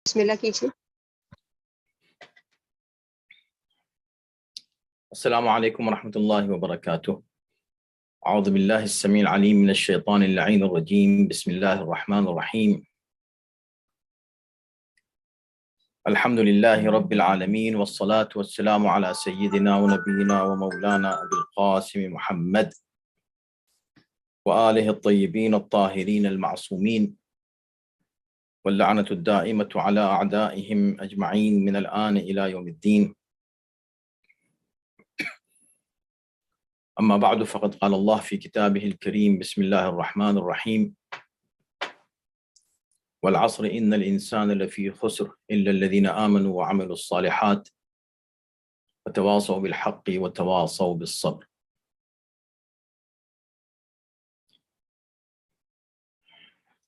بسم اللہ کیجیے۔ السلام علیکم ورحمۃ اللہ وبرکاتہ۔ اعوذ باللہ السمیع العلیم من الشیطان اللعین الرجیم، بسم اللہ الرحمن الرحیم۔ الحمد للہ رب العالمین والصلاة والسلام علی سیدنا ونبینا ومولانا ابی القاسم محمد وآلہ الطیبین الطاہرین المعصومین واللعنۃ الدائمۃ علی اعدائہم اجمعین من الآن الی یوم الدین۔ اما بعد فقد قال اللہ فی کتابہ الکریم، بسم اللہ الرحمن الرحیم، والعصر ان الانسان لفی خسر الا الذین آمنوا وعملوا الصالحات وتواصوا بالحق وتواصوا بالصبر۔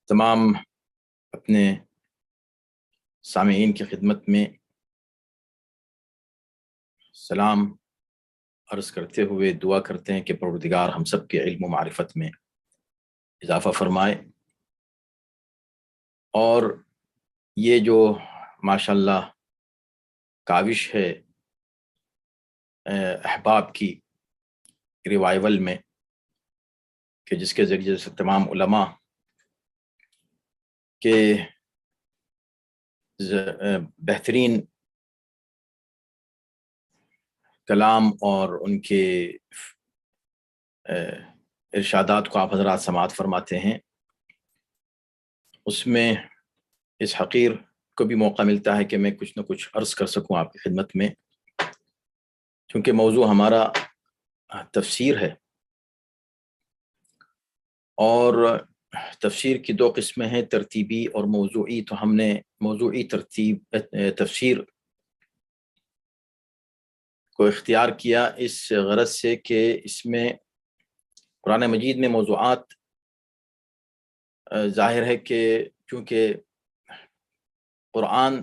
تمام اپنے سامعین کی خدمت میں سلام عرض کرتے ہوئے دعا کرتے ہیں کہ پروردگار ہم سب کے علم و معرفت میں اضافہ فرمائے، اور یہ جو ماشاءاللہ کاوش ہے احباب کی ریوائول میں، کہ جس کے ذریعے سے تمام علماء کے بہترین کلام اور ان کے ارشادات کو آپ حضرات سماعت فرماتے ہیں، اس میں اس حقیر کو بھی موقع ملتا ہے کہ میں کچھ نہ کچھ عرض کر سکوں آپ کی خدمت میں، کیونکہ موضوع ہمارا تفسیر ہے، اور تفسیر کی دو قسمیں ہیں، ترتیبی اور موضوعی۔ تو ہم نے موضوعی تفسیر کو اختیار کیا اس غرض سے کہ اس میں قرآن مجید میں موضوعات ظاہر ہے کہ چونکہ قرآن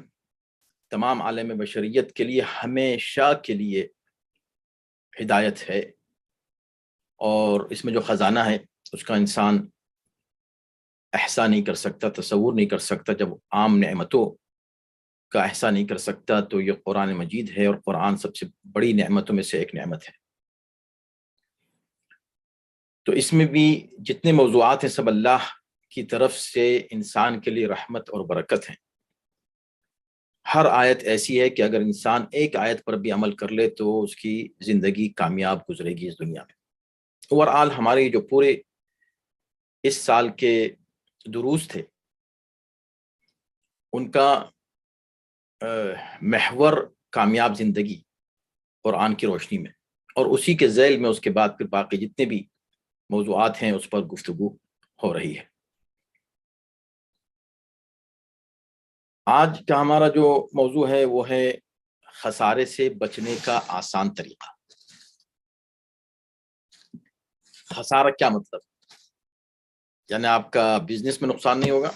تمام عالم بشریت کے لیے ہمیشہ کے لیے ہدایت ہے، اور اس میں جو خزانہ ہے اس کا انسان احصا نہیں کر سکتا، تصور نہیں کر سکتا۔ جب عام نعمتوں کا احصا نہیں کر سکتا تو یہ قرآن مجید ہے، اور قرآن سب سے بڑی نعمتوں میں سے ایک نعمت ہے۔ تو اس میں بھی جتنے موضوعات ہیں سب اللہ کی طرف سے انسان کے لیے رحمت اور برکت ہیں۔ ہر آیت ایسی ہے کہ اگر انسان ایک آیت پر بھی عمل کر لے تو اس کی زندگی کامیاب گزرے گی اس دنیا میں۔ اوورآل ہمارے جو پورے اس سال کے دروس تھے ان کا محور کامیاب زندگی قرآن کی روشنی میں، اور اسی کے ذیل میں اس کے بعد پھر باقی جتنے بھی موضوعات ہیں اس پر گفتگو ہو رہی ہے۔ آج کا ہمارا جو موضوع ہے وہ ہے خسارے سے بچنے کا آسان طریقہ۔ خسارہ کیا مطلب؟ یعنی آپ کا بزنس میں نقصان نہیں ہوگا؟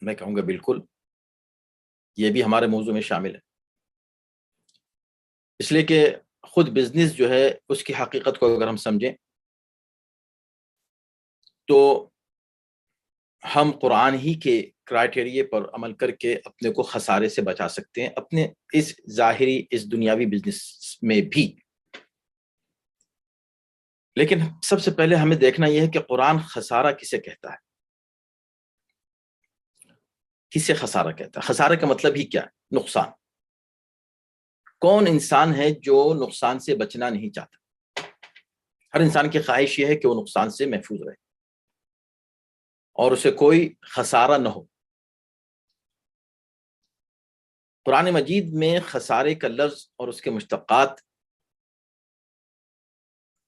میں کہوں گا بالکل، یہ بھی ہمارے موضوع میں شامل ہے، اس لیے کہ خود بزنس جو ہے اس کی حقیقت کو اگر ہم سمجھیں تو ہم قرآن ہی کے کرائٹیریے پر عمل کر کے اپنے کو خسارے سے بچا سکتے ہیں، اپنے اس ظاہری اس دنیاوی بزنس میں بھی۔ لیکن سب سے پہلے ہمیں دیکھنا یہ ہے کہ قرآن خسارہ کسے کہتا ہے، کسے خسارہ کہتا ہے۔ خسارہ کا مطلب ہی کیا ہے؟ نقصان۔ کون انسان ہے جو نقصان سے بچنا نہیں چاہتا؟ ہر انسان کی خواہش یہ ہے کہ وہ نقصان سے محفوظ رہے اور اسے کوئی خسارہ نہ ہو۔ قرآن مجید میں خسارے کا لفظ اور اس کے مشتقات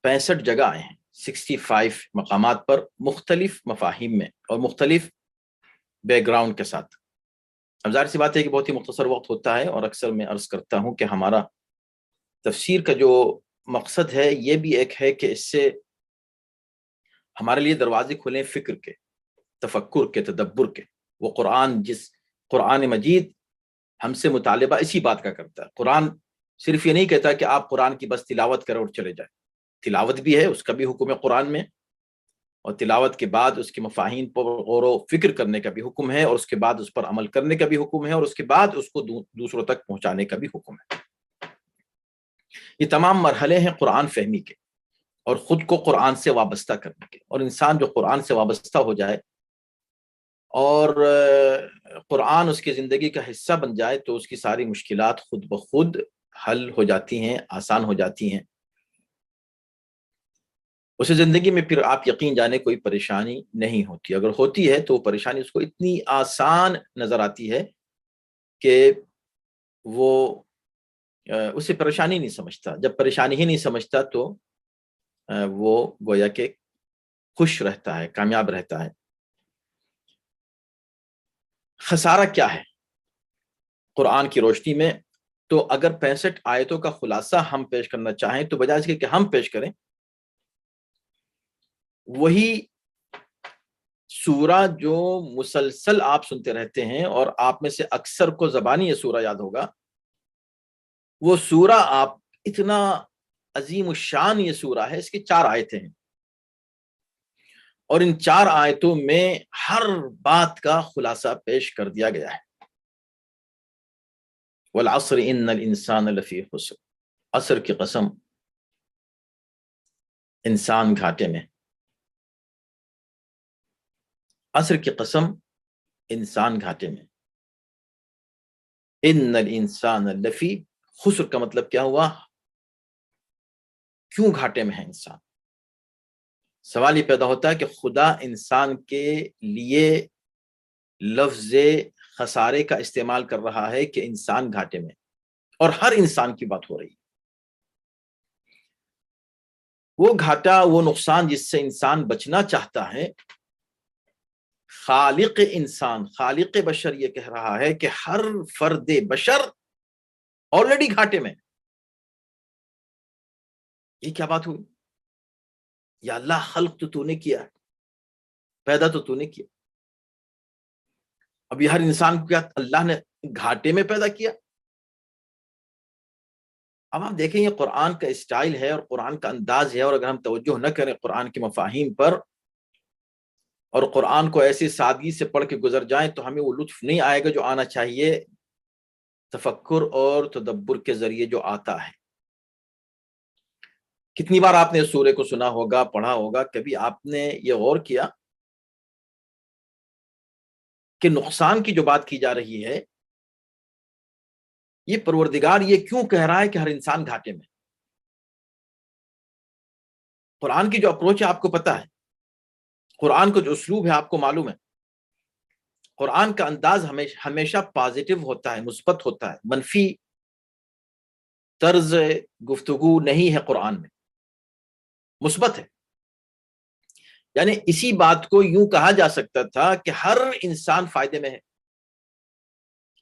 65 جگہ آئے ہیں، 65 مقامات پر، مختلف مفاہیم میں اور مختلف بیک گراؤنڈ کے ساتھ۔ اب ظاہر سی بات ہے کہ بہت ہی مختصر وقت ہوتا ہے، اور اکثر میں عرض کرتا ہوں کہ ہمارا تفسیر کا جو مقصد ہے یہ بھی ایک ہے کہ اس سے ہمارے لیے دروازے کھلیں فکر کے، تفکر کے، تدبر کے۔ وہ قرآن مجید ہم سے مطالبہ اسی بات کا کرتا ہے۔ قرآن صرف یہ نہیں کہتا کہ آپ قرآن کی بس تلاوت کریں اور چلے جائیں، تلاوت بھی ہے، اس کا بھی حکم ہے قرآن میں، اور تلاوت کے بعد اس کے مفاہیم پر غور و فکر کرنے کا بھی حکم ہے، اور اس کے بعد اس پر عمل کرنے کا بھی حکم ہے، اور اس کے بعد اس کو دوسروں تک پہنچانے کا بھی حکم ہے۔ یہ تمام مرحلے ہیں قرآن فہمی کے اور خود کو قرآن سے وابستہ کرنے کے، اور انسان جو قرآن سے وابستہ ہو جائے اور قرآن اس کی زندگی کا حصہ بن جائے تو اس کی ساری مشکلات خود بخود حل ہو جاتی ہیں، آسان ہو جاتی ہیں۔ اسے زندگی میں پھر آپ یقین جانے کوئی پریشانی نہیں ہوتی، اگر ہوتی ہے تو وہ پریشانی اس کو اتنی آسان نظر آتی ہے کہ وہ اسے پریشانی نہیں سمجھتا۔ جب پریشانی ہی نہیں سمجھتا تو وہ گویا کہ خوش رہتا ہے، کامیاب رہتا ہے۔ خسارہ کیا ہے قرآن کی روشنی میں؟ تو اگر 65 آیتوں کا خلاصہ ہم پیش کرنا چاہیں تو بجائے اس کے کہ ہم پیش کریں، وہی سورہ جو مسلسل آپ سنتے رہتے ہیں اور آپ میں سے اکثر کو زبانی یہ سورہ یاد ہوگا، وہ سورہ آپ اتنا عظیم الشان یہ سورہ ہے، اس کی 4 آیتیں ہیں، اور ان 4 آیتوں میں ہر بات کا خلاصہ پیش کر دیا گیا ہے۔ والعصر ان الانسان لفی خسر، عصر کی قسم، انسان گھاٹے میں، عصر کی قسم، انسان گھاٹے میں۔ ان الانسان لفی خسر کا مطلب کیا ہوا؟ کیوں گھاٹے میں ہے انسان؟ سوال یہ پیدا ہوتا ہے کہ خدا انسان کے لیے لفظ خسارے کا استعمال کر رہا ہے کہ انسان گھاٹے میں، اور ہر انسان کی بات ہو رہی ہے۔ وہ گھاٹا، وہ نقصان جس سے انسان بچنا چاہتا ہے، خالق انسان، خالق بشر یہ کہہ رہا ہے کہ ہر فرد بشر آلریڈی گھاٹے میں۔ یہ کیا بات ہوئی؟ یا اللہ، خلق تو نے کیا، پیدا تو نے کیا، اب یہ ہر انسان کو کیا اللہ نے گھاٹے میں پیدا کیا؟ اب آپ دیکھیں یہ قرآن کا اسٹائل ہے اور قرآن کا انداز ہے، اور اگر ہم توجہ نہ کریں قرآن کے مفاہیم پر اور قرآن کو ایسی سادگی سے پڑھ کے گزر جائیں تو ہمیں وہ لطف نہیں آئے گا جو آنا چاہیے تفکر اور تدبر کے ذریعے جو آتا ہے۔ کتنی بار آپ نے اس سورے کو سنا ہوگا، پڑھا ہوگا، کبھی آپ نے یہ غور کیا کہ نقصان کی جو بات کی جا رہی ہے، یہ پروردگار یہ کیوں کہہ رہا ہے کہ ہر انسان گھاٹے میں؟ قرآن کی جو اپروچ ہے آپ کو پتا ہے، قرآن کا جو اسلوب ہے آپ کو معلوم ہے، قرآن کا انداز ہمیشہ پازیٹیو ہوتا ہے، مثبت ہوتا ہے، منفی طرز گفتگو نہیں ہے قرآن میں، مثبت ہے۔ یعنی اسی بات کو یوں کہا جا سکتا تھا کہ ہر انسان فائدے میں ہے،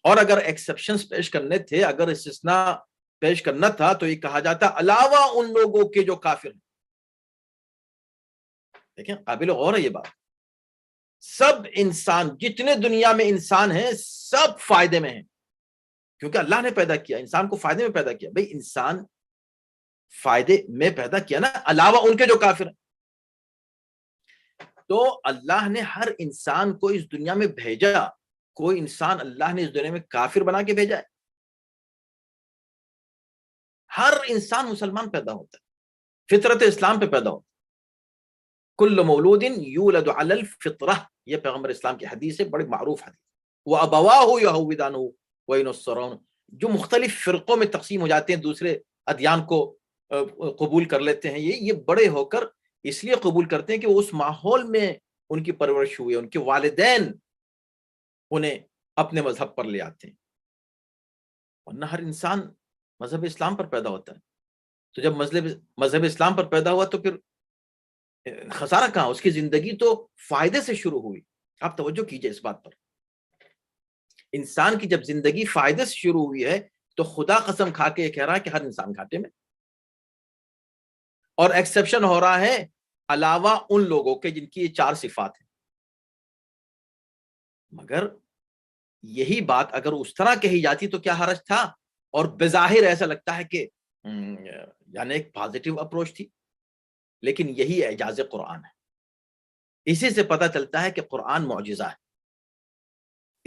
اور اگر ایکسیپشنز پیش کرنے تھے، اگر استثناء پیش کرنا تھا تو یہ کہا جاتا علاوہ ان لوگوں کے جو کافر ہیں۔ دیکھیں قابل غور ہے یہ بات، سب انسان جتنے دنیا میں انسان ہیں سب فائدے میں ہیں، کیونکہ اللہ نے پیدا کیا انسان کو، فائدے میں پیدا کیا۔ بھئی انسان فائدے میں پیدا کیا نا، علاوہ ان کے جو کافر ہیں۔ تو اللہ نے ہر انسان کو اس دنیا میں بھیجا، کوئی انسان اللہ نے اس دنیا میں کافر بنا کے بھیجا ہے؟ ہر انسان مسلمان پیدا ہوتا ہے، فطرت اسلام پہ پیدا ہوتا ہے۔ کل مولود یولد علی الفطرہ، یہ پیغمبر اسلام کی حدیث ہے، بڑی معروف حدیث۔ وَأَبَوَاهُ يَهْوِدَانُهُ وَيُنَصِّرَانُهُ، جو مختلف فرقوں میں تقسیم ہو جاتے ہیں، دوسرے ادیان کو قبول کر لیتے ہیں، یہ بڑے ہو کر اس لیے قبول کرتے ہیں کہ وہ اس ماحول میں ان کی پرورش ہوئی، ان کے والدین انہیں اپنے مذہب پر لے آتے ہیں، ورنہ ہر انسان مذہب اسلام پر پیدا ہوتا ہے۔ تو جب مذہب اسلام پر پیدا ہوا تو پھر خسارہ کہاں؟ اس کی زندگی تو فائدے سے شروع ہوئی۔ آپ توجہ کیجئے اس بات پر، انسان کی جب زندگی فائدے سے شروع ہوئی ہے تو خدا قسم کھا کے یہ کہہ رہا ہے کہ ہر انسان گھاٹے میں، اور ایکسیپشن ہو رہا ہے علاوہ ان لوگوں کے جن کی یہ 4 صفات ہیں۔ مگر یہی بات اگر اس طرح کہی جاتی تو کیا حرج تھا؟ اور بظاہر ایسا لگتا ہے کہ یعنی ایک پازیٹیو اپروچ تھی، لیکن یہی اعجاز قرآن ہے۔ اسی سے پتہ چلتا ہے کہ قرآن معجزہ ہے.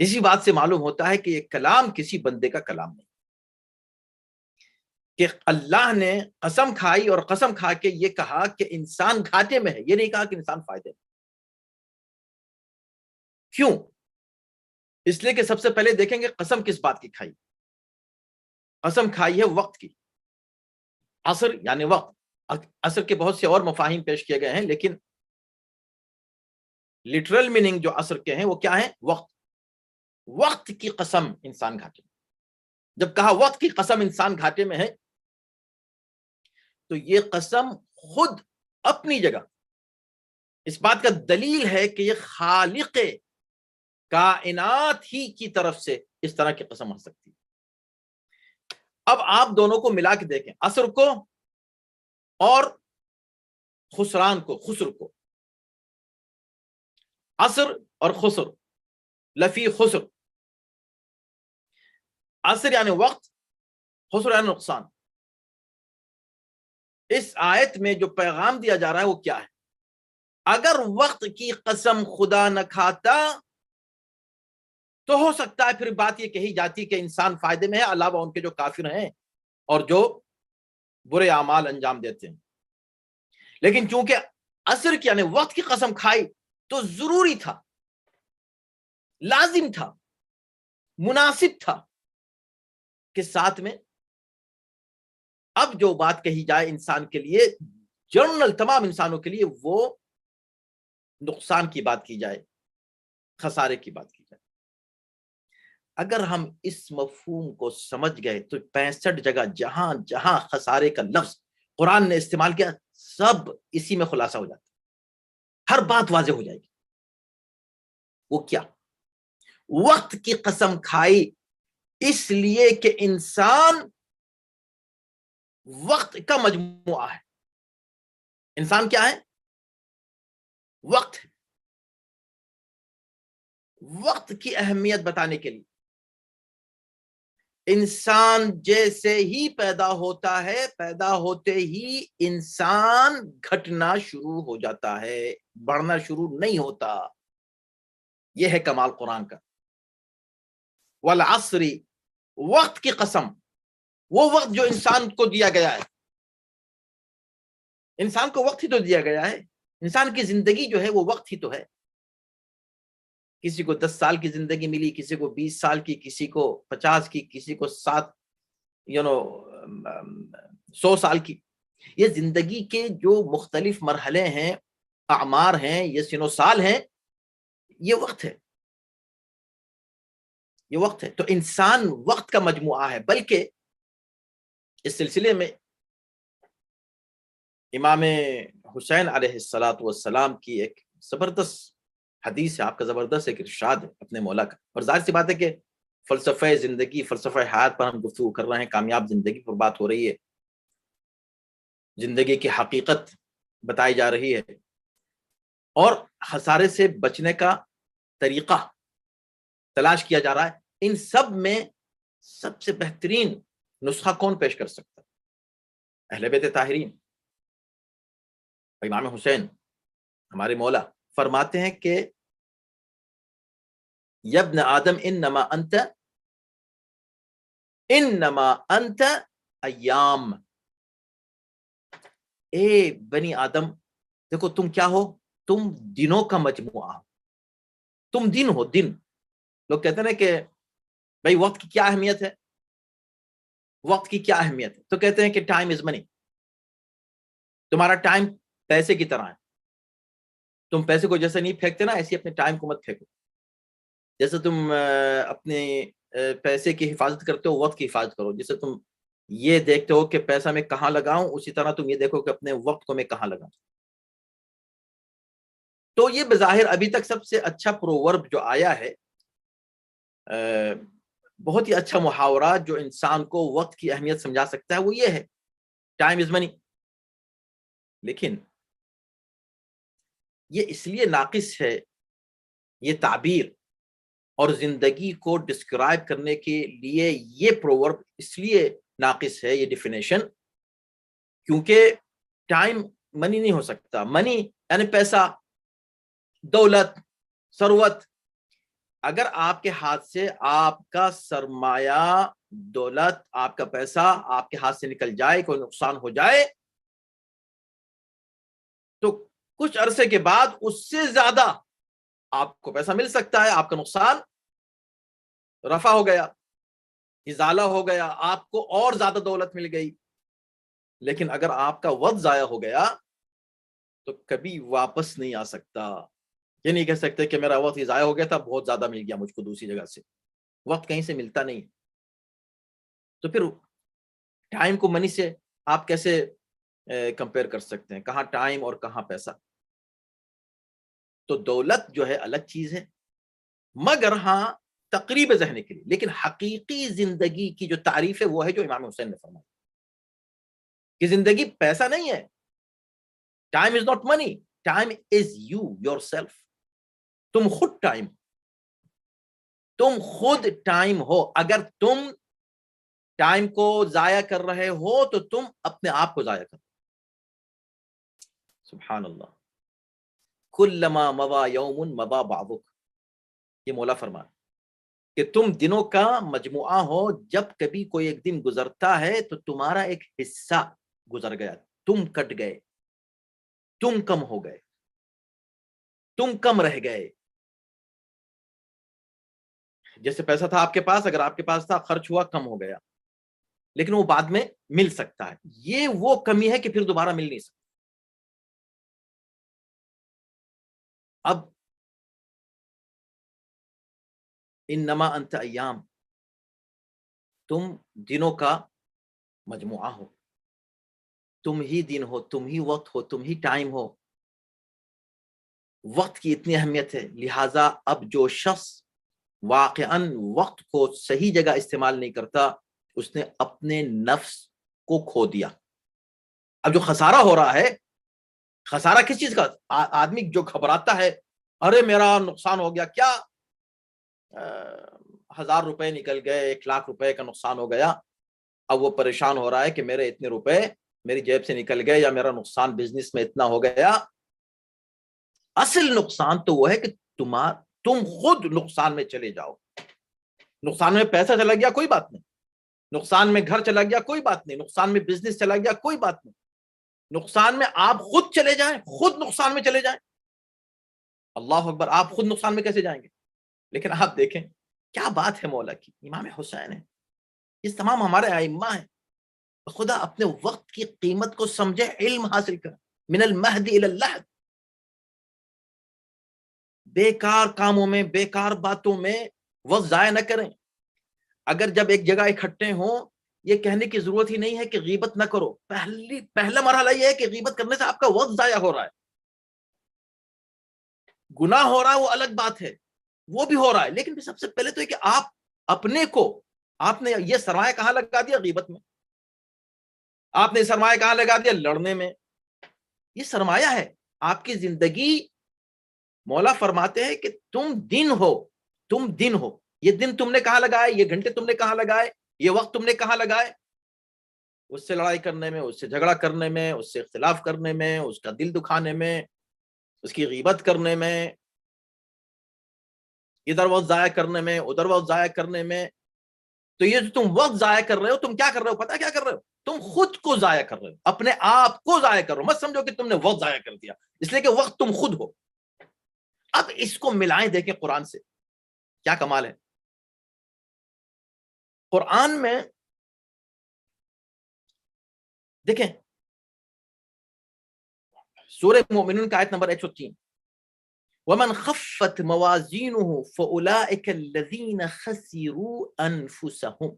اسی بات سے معلوم ہوتا ہے کہ یہ کلام کسی بندے کا کلام نہیں، کہ اللہ نے قسم کھائی اور قسم کھا کے یہ کہا کہ انسان گھاٹے میں ہے، یہ نہیں کہا کہ انسان فائدے میں. کیوں؟ اس لیے کہ سب سے پہلے دیکھیں گے قسم کس بات کی کھائی. قسم کھائی ہے وقت کی. عصر یعنی وقت. عصر کے بہت سے اور مفاہیم پیش کیے گئے ہیں، لیکن لٹرل میننگ جو عصر کے ہیں وہ کیا ہیں؟ وقت. وقت کی قسم انسان گھاٹے میں. جب کہا وقت کی قسم انسان گھاٹے میں ہے تو یہ قسم خود اپنی جگہ اس بات کا دلیل ہے کہ یہ خالق کائنات ہی کی طرف سے اس طرح کی قسم ہو سکتی ہے. اب آپ دونوں کو ملا کے دیکھیں، عصر کو اور خسران کو، خسر کو. عصر اور خسر، لفی خسر. عصر یعنی وقت، خسر یعنی نقصان. اس آیت میں جو پیغام دیا جا رہا ہے وہ کیا ہے؟ اگر وقت کی قسم خدا نہ کھاتا تو ہو سکتا ہے پھر بات یہ کہی جاتی کہ انسان فائدے میں ہے، علاوہ ان کے جو کافر ہیں اور جو برے اعمال انجام دیتے ہیں. لیکن چونکہ عصر کی یعنی وقت کی قسم کھائی تو ضروری تھا، لازم تھا، مناسب تھا کہ ساتھ میں اب جو بات کہی جائے انسان کے لیے، جنرل تمام انسانوں کے لیے، وہ نقصان کی بات کی جائے، خسارے کی بات کی جائے. اگر ہم اس مفہوم کو سمجھ گئے تو 65 جگہ جہاں جہاں خسارے کا لفظ قرآن نے استعمال کیا سب اسی میں خلاصہ ہو جاتا ہے، ہر بات واضح ہو جائے گی. وہ کیا؟ وقت کی قسم کھائی اس لیے کہ انسان وقت کا مجموعہ ہے. انسان کیا ہے؟ وقت ہے. وقت کی اہمیت بتانے کے لیے انسان جیسے ہی پیدا ہوتا ہے، پیدا ہوتے ہی انسان گھٹنا شروع ہو جاتا ہے، بڑھنا شروع نہیں ہوتا. یہ ہے کمال قرآن کا. والعصر، وقت کی قسم، وہ وقت جو انسان کو دیا گیا ہے. انسان کو وقت ہی تو دیا گیا ہے. انسان کی زندگی جو ہے وہ وقت ہی تو ہے. کسی کو 10 سال کی زندگی ملی، کسی کو 20 سال کی، کسی کو 50 کی، کسی کو 100 سال کی. یہ زندگی کے جو مختلف مرحلے ہیں، اعمار ہیں، یہ سن و سال ہیں، یہ وقت ہے. یہ وقت ہے. تو انسان وقت کا مجموعہ ہے. بلکہ اس سلسلے میں امام حسین علیہ السلام کی ایک زبردست حدیث ہے، آپ کا زبردست ایک ارشاد ہے اپنے مولا کا. اور ظاہر سی بات ہے کہ فلسفہ زندگی، فلسفہ حیات پر ہم گفتگو کر رہے ہیں، کامیاب زندگی پر بات ہو رہی ہے، زندگی کی حقیقت بتائی جا رہی ہے، اور خسارے سے بچنے کا طریقہ تلاش کیا جا رہا ہے. ان سب میں سب سے بہترین نسخہ کون پیش کر سکتا ہے؟ اہل بیت طاہرین. امام حسین ہمارے مولا فرماتے ہیں کہ یا ابن آدم انما انت ایام. اے بنی آدم، دیکھو تم کیا ہو؟ تم دنوں کا مجموعہ ہو. تم دن ہو، دن. لوگ کہتے ہیں کہ بھائی وقت کی کیا اہمیت ہے، وقت کی کیا اہمیت ہے؟ تو کہتے ہیں کہ ٹائم از منی. تمہارا ٹائم پیسے کی طرح ہے. تم پیسے کو جیسے نہیں پھینکتے نا، ایسے اپنے ٹائم کو مت پھینکو. جیسے تم اپنے پیسے کی حفاظت کرتے ہو، وقت کی حفاظت کرو. جیسے تم یہ دیکھتے ہو کہ پیسہ میں کہاں لگاؤں، اسی طرح تم یہ دیکھو کہ اپنے وقت کو میں کہاں لگاؤں. تو یہ بظاہر ابھی تک سب سے اچھا پروورب جو آیا ہے، بہت ہی اچھا محاورہ جو انسان کو وقت کی اہمیت سمجھا سکتا ہے، وہ یہ ہے ٹائم از منی. لیکن یہ اس لیے ناقص ہے یہ تعبیر، اور زندگی کو ڈسکرائب کرنے کے لیے یہ پروورب اس لیے ناقص ہے، یہ ڈیفینیشن، کیونکہ ٹائم منی نہیں ہو سکتا. منی یعنی پیسہ، دولت، ثروت، اگر آپ کے ہاتھ سے آپ کا سرمایہ، دولت، آپ کا پیسہ آپ کے ہاتھ سے نکل جائے، کوئی نقصان ہو جائے، تو کچھ عرصے کے بعد اس سے زیادہ آپ کو پیسہ مل سکتا ہے، آپ کا نقصان رفع ہو گیا، ازالہ ہو گیا، آپ کو اور زیادہ دولت مل گئی۔ لیکن اگر آپ کا وقت ضائع ہو گیا تو کبھی واپس نہیں آ سکتا۔ یہ نہیں کہہ سکتے کہ میرا وقت ضائع ہو گیا تھا، بہت زیادہ مل گیا مجھ کو دوسری جگہ سے۔ وقت کہیں سے ملتا نہیں۔ تو پھر ٹائم کو منی سے آپ کیسے کمپیئر کر سکتے ہیں؟ کہاں ٹائم اور کہاں پیسہ؟ تو دولت جو ہے الگ چیز ہے، مگر ہاں تقریب ذہن کے لیے، لیکن حقیقی زندگی کی جو تعریف ہے وہ ہے جو امام حسین نے فرمایا کہ زندگی پیسہ نہیں ہے۔ Time is not money, time is you, your self. تم خود ٹائم، تم خود ٹائم ہو۔ اگر تم ٹائم کو ضائع کر رہے ہو تو تم اپنے آپ کو ضائع کر۔ سبحان اللہ۔ کلما مضا یوم مضا بعضک، یہ مولا فرمان کہ تم دنوں کا مجموعہ ہو، جب کبھی کوئی ایک دن گزرتا ہے تو تمہارا ایک حصہ گزر گیا، تم کٹ گئے، تم کم ہو گئے، تم کم رہ گئے۔ جیسے پیسہ تھا آپ کے پاس، اگر آپ کے پاس تھا، خرچ ہوا، کم ہو گیا، لیکن وہ بعد میں مل سکتا ہے۔ یہ وہ کمی ہے کہ پھر دوبارہ مل نہیں سکتا۔ اب انما انت ایام، تم دنوں کا مجموعہ ہو، تم ہی دن ہو، تم ہی وقت ہو، تم ہی ٹائم ہو۔ وقت کی اتنی اہمیت ہے، لہٰذا اب جو شخص واقعاً وقت کو صحیح جگہ استعمال نہیں کرتا، اس نے اپنے نفس کو کھو دیا۔ اب جو خسارہ ہو رہا ہے، خسارہ کس چیز کا؟ آدمی جو گھبراتا ہے، ارے میرا نقصان ہو گیا، کیا 1000 روپے نکل گئے، 1,00,000 روپے کا نقصان ہو گیا۔ اب وہ پریشان ہو رہا ہے کہ میرے اتنے روپے میری جیب سے نکل گئے، یا میرا نقصان بزنس میں اتنا ہو گیا۔ اصل نقصان تو وہ ہے کہ تم خود نقصان میں چلے جاؤ۔ نقصان میں پیسہ چلا گیا، کوئی بات نہیں۔ نقصان میں گھر چلا گیا، کوئی بات نہیں۔ نقصان میں بزنس چلا گیا، کوئی بات نہیں۔ نقصان میں آپ خود چلے جائیں، خود نقصان میں چلے جائیں، اللہ اکبر، آپ خود نقصان میں کیسے جائیں گے؟ لیکن آپ دیکھیں کیا بات ہے مولا کی، امام حسین ہے، یہ تمام ہمارے ائمہ ہیں۔ خدا اپنے وقت کی قیمت کو سمجھے، علم حاصل کر، من المہد الی اللحد۔ بیکار کاموں میں، بیکار باتوں میں وقت ضائع نہ کریں۔ اگر جب ایک جگہ اکٹھے ہوں، یہ کہنے کی ضرورت ہی نہیں ہے کہ غیبت نہ کرو۔ پہلا مرحلہ یہ ہے کہ غیبت کرنے سے آپ کا وقت ضائع ہو رہا ہے۔ گناہ ہو رہا ہے وہ الگ بات ہے، وہ بھی ہو رہا ہے، لیکن سب سے پہلے تو یہ کہ آپ اپنے کو، آپ نے یہ سرمایہ کہاں لگا دیا؟ غیبت میں۔ آپ نے سرمایہ کہاں لگا دیا؟ لڑنے میں۔ یہ سرمایہ ہے آپ کی زندگی۔ مولا فرماتے ہیں کہ تم دن ہو، تم دن ہو، یہ دن تم نے کہاں لگائے، یہ گھنٹے تم نے کہاں لگائے، یہ وقت تم نے کہاں لگائے؟ اس سے لڑائی کرنے میں، اس سے جھگڑا کرنے میں، اس سے اختلاف کرنے میں، اس کا دل دکھانے میں، اس کی غیبت کرنے میں، ادھر وقت ضائع کرنے میں، ادھر وقت ضائع کرنے میں۔ تو یہ جو تم وقت ضائع کر رہے ہو، تم کیا کر رہے ہو؟ پتہ کیا کر رہے ہو؟ تم خود کو ضائع کر رہے ہو، اپنے آپ کو ضائع کر رہے ہو۔ مت سمجھو کہ تم نے وقت ضائع کر دیا، اس لیے کہ وقت تم خود ہو۔ اب اس کو ملائیں، دیکھیں قرآن سے کیا کمال ہے۔ قرآن میں دیکھیں، سورہ مومنون کا آیت نمبر 103، وَمَنْ خَفَّتْ مَوَازِينُهُ فَأُولَئِكَ الَّذِينَ خَسِرُوا أَنفُسَهُمْ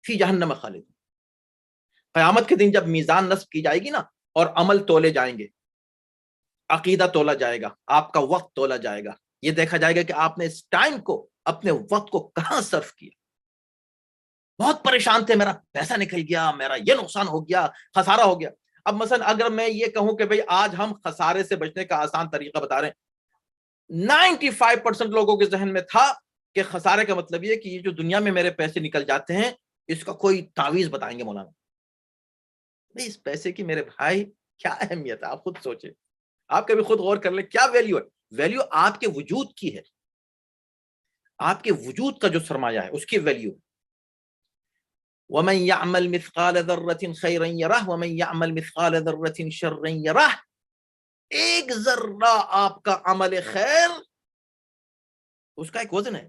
فِي جَهَنَّمَ خَالِدُونَ۔ قیامت کے دن جب میزان نصب کی جائے گی نا، اور عمل تولے جائیں گے، عقیدہ تولا جائے گا، آپ کا وقت تولا جائے گا، یہ دیکھا جائے گا کہ آپ نے اس ٹائم کو، اپنے وقت کو کہاں صرف کیا۔ بہت پریشان تھے، میرا پیسہ نکل گیا، میرا یہ نقصان ہو گیا، خسارہ ہو گیا۔ اب مثلا اگر میں یہ کہوں کہ بھئی آج ہم خسارے سے بچنے کا آسان طریقہ بتا رہے ہیں، 95% لوگوں کے ذہن میں تھا کہ خسارے کا مطلب یہ کہ یہ جو دنیا میں میرے پیسے نکل جاتے ہیں، اس کا کوئی تعویذ بتائیں گے مولانا۔ بھئی اس پیسے کی میرے بھائی کیا اہمیت ہے، آپ خود سوچیں۔ آپ کبھی خود غور کر لیں کیا ویلیو ہے. ویلیو آپ کے وجود کی ہے, آپ کے وجود کا جو سرمایہ ہے اس کی ویلیو. وَمَن يَعْمَلْ مِثْقَالَ ذَرَّةٍ خَيْرًا يَرَهُ وَمَن يَعْمَلْ مِثْقَالَ ذَرَّةٍ شَرًّا يَرَهُ. ایک ذرہ آپ کا عمل خیر اس کا ایک وزن ہے.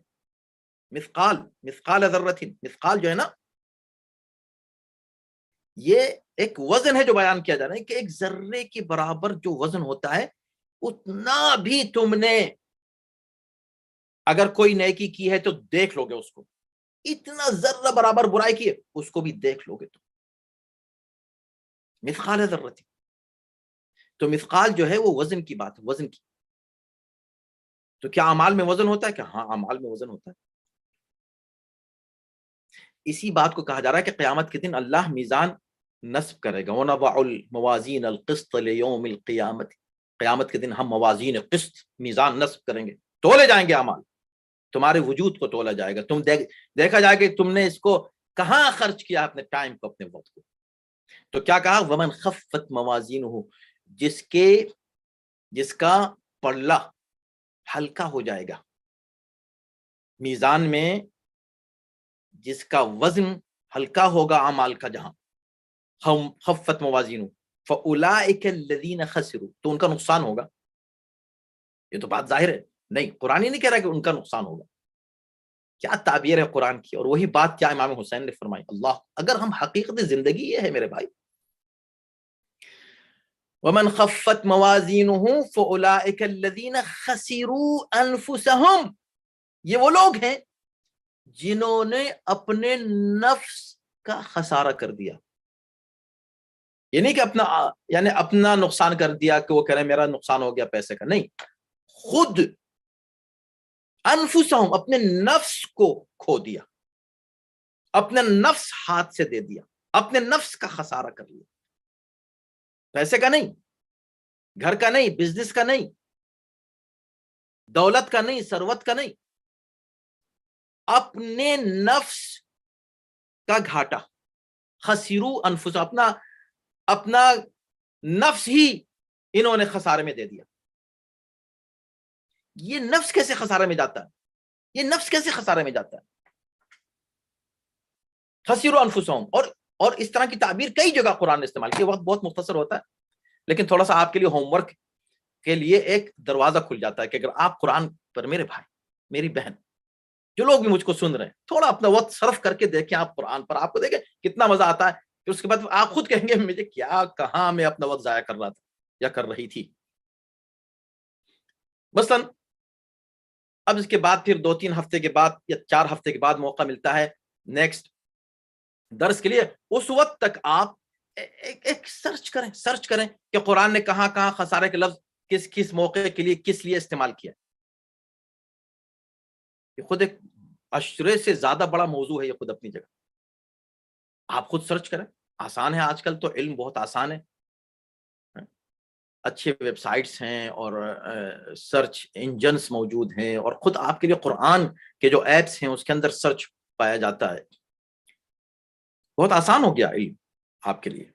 مثقال ذرۃ, مثقال جو ہے نا یہ ایک وزن ہے جو بیان کیا جا رہا ہے کہ ایک ذرے کے برابر جو وزن ہوتا ہے اتنا بھی تم نے اگر کوئی نیکی کی ہے تو دیکھ لو گے اس کو, اتنا ذرہ برابر برائی کی ہے اس کو بھی دیکھ لو گے تم. مثقال ذرۃ, تو مثقال جو ہے وہ وزن کی بات ہے, وزن کی. تو کیا اعمال میں وزن ہوتا ہے؟ کہ ہاں اعمال میں وزن ہوتا ہے. اسی بات کو کہا جا رہا ہے کہ قیامت کے دن اللہ میزان نصب کرے گا. وَنَضَعُ الْمَوَازِينَ الْقِسْطَ لِيَوْمِ الْقِيَامَةِ. قیامت کے دن ہم موازین قسط میزان نصب کریں گے, تولے جائیں گے اعمال, تمہارے وجود کو تولا جائے گا, تم دیکھا جائے گا تم نے اس کو کہاں خرچ کیا, اپنے ٹائم کو, اپنے وقت کو. تو کیا کہا؟ وَمَنْ خَفَّتْ مَوَازِينُهُ, جس کا پلہ ہلکا ہو جائے گا میزان میں, جس کا وزن ہلکا ہوگا اعمال کا, جہاں خفت موازین فاولئک الذین خسروا, تو ان کا نقصان ہوگا. یہ تو بات ظاہر ہے, نہیں قرآن ہی نہیں کہہ رہا کہ ان کا نقصان ہوگا. کیا تعبیر ہے قرآن کی, اور وہی بات کیا امام حسین نے فرمائی. اللہ, اگر ہم حقیقت زندگی یہ ہے میرے بھائی, ومن خفت موازینہ فاولئک الذین خسروا انفسہم, یہ وہ لوگ ہیں جنہوں نے اپنے نفس کا خسارہ کر دیا. یہ نہیں کہ اپنا یعنی اپنا نقصان کر دیا کہ وہ کہہ رہے میرا نقصان ہو گیا پیسے کا, نہیں, خود انفسہم, اپنے نفس کو کھو دیا, اپنے نفس ہاتھ سے دے دیا, اپنے نفس کا خسارہ کر لیا. پیسے کا نہیں, گھر کا نہیں, بزنس کا نہیں, دولت کا نہیں, ثروت کا نہیں, اپنے نفس کا گھاٹا. خسروا انفسہم, اپنا نفس ہی انہوں نے خسارے میں دے دیا. یہ نفس کیسے خسارے میں جاتا ہے؟ یہ نفس کیسے خسارے میں جاتا ہے؟ خسروا انفسہم, اور اس طرح کی تعبیر کئی جگہ قرآن نے استعمال کی. وقت بہت مختصر ہوتا ہے, لیکن تھوڑا سا آپ کے لیے ہوم ورک کے لیے ایک دروازہ کھل جاتا ہے کہ اگر آپ قرآن پر, میرے بھائی میری بہن جو لوگ بھی مجھ کو سن رہے ہیں, تھوڑا اپنا وقت صرف کر کے دیکھیں آپ قرآن پر, آپ کو دیکھیں کتنا مزہ آتا ہے. کہ اس کے بعد آپ خود کہیں گے مجھے کیا, کہاں میں اپنا وقت ضائع کر رہا تھا یا کر رہی تھی. مثلاً اب اس کے بعد پھر 2-3 ہفتے کے بعد یا 4 ہفتے کے بعد موقع ملتا ہے نیکسٹ درس کے لیے. اس وقت تک آپ ایک سرچ کریں کہ قرآن نے کہاں کہاں خسارے کے لفظ کس کس موقع کے لیے کس لیے استعمال کیا. یہ خود ایک عشرے سے زیادہ بڑا موضوع ہے, یہ خود اپنی جگہ. آپ خود سرچ کریں, آسان ہے, آج کل تو علم بہت آسان ہے, اچھے ویب سائٹس ہیں اور سرچ انجنس موجود ہیں, اور خود آپ کے لیے قرآن کے جو ایپس ہیں اس کے اندر سرچ پایا جاتا ہے. بہت آسان ہو گیا علم آپ کے لیے,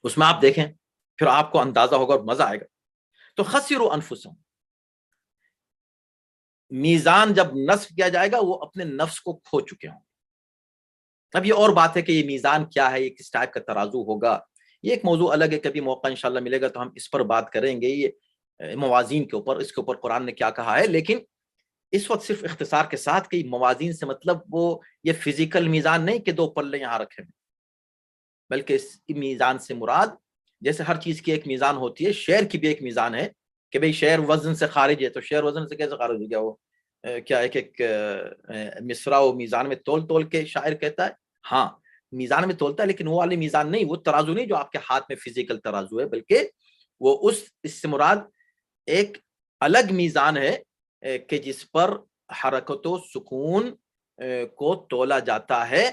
اس میں آپ دیکھیں پھر آپ کو اندازہ ہوگا اور مزہ آئے گا. تو خسروا انفسہم, میزان جب نصب کیا جائے گا وہ اپنے نفس کو کھو چکے ہوں. اب یہ اور بات ہے کہ یہ میزان کیا ہے, یہ کس ٹائپ کا ترازو ہوگا, یہ ایک موضوع الگ ہے. کبھی موقع انشاءاللہ ملے گا تو ہم اس پر بات کریں گے, یہ موازین کے اوپر, اس کے اوپر قرآن نے کیا کہا ہے. لیکن اس وقت صرف اختصار کے ساتھ کہ موازین سے مطلب وہ یہ فزیکل میزان نہیں کہ 2 پلے یہاں رکھے ہیں, بلکہ اس میزان سے مراد جیسے ہر چیز کی ایک میزان ہوتی ہے, شعر کی بھی ایک میزان ہے کہ بھئی شعر وزن سے خارج ہے, تو شعر وزن سے کیسے خارج ہو گیا؟ وہ کیا ایک مصرع و میزان میں تول کے شاعر کہتا ہے, ہاں میزان میں تولتا ہے, لیکن وہ والی میزان نہیں, وہ ترازو نہیں جو آپ کے ہاتھ میں فزیکل ترازو ہے, بلکہ وہ اس سے مراد ایک الگ میزان ہے کہ جس پر حرکت و سکون کو تولا جاتا ہے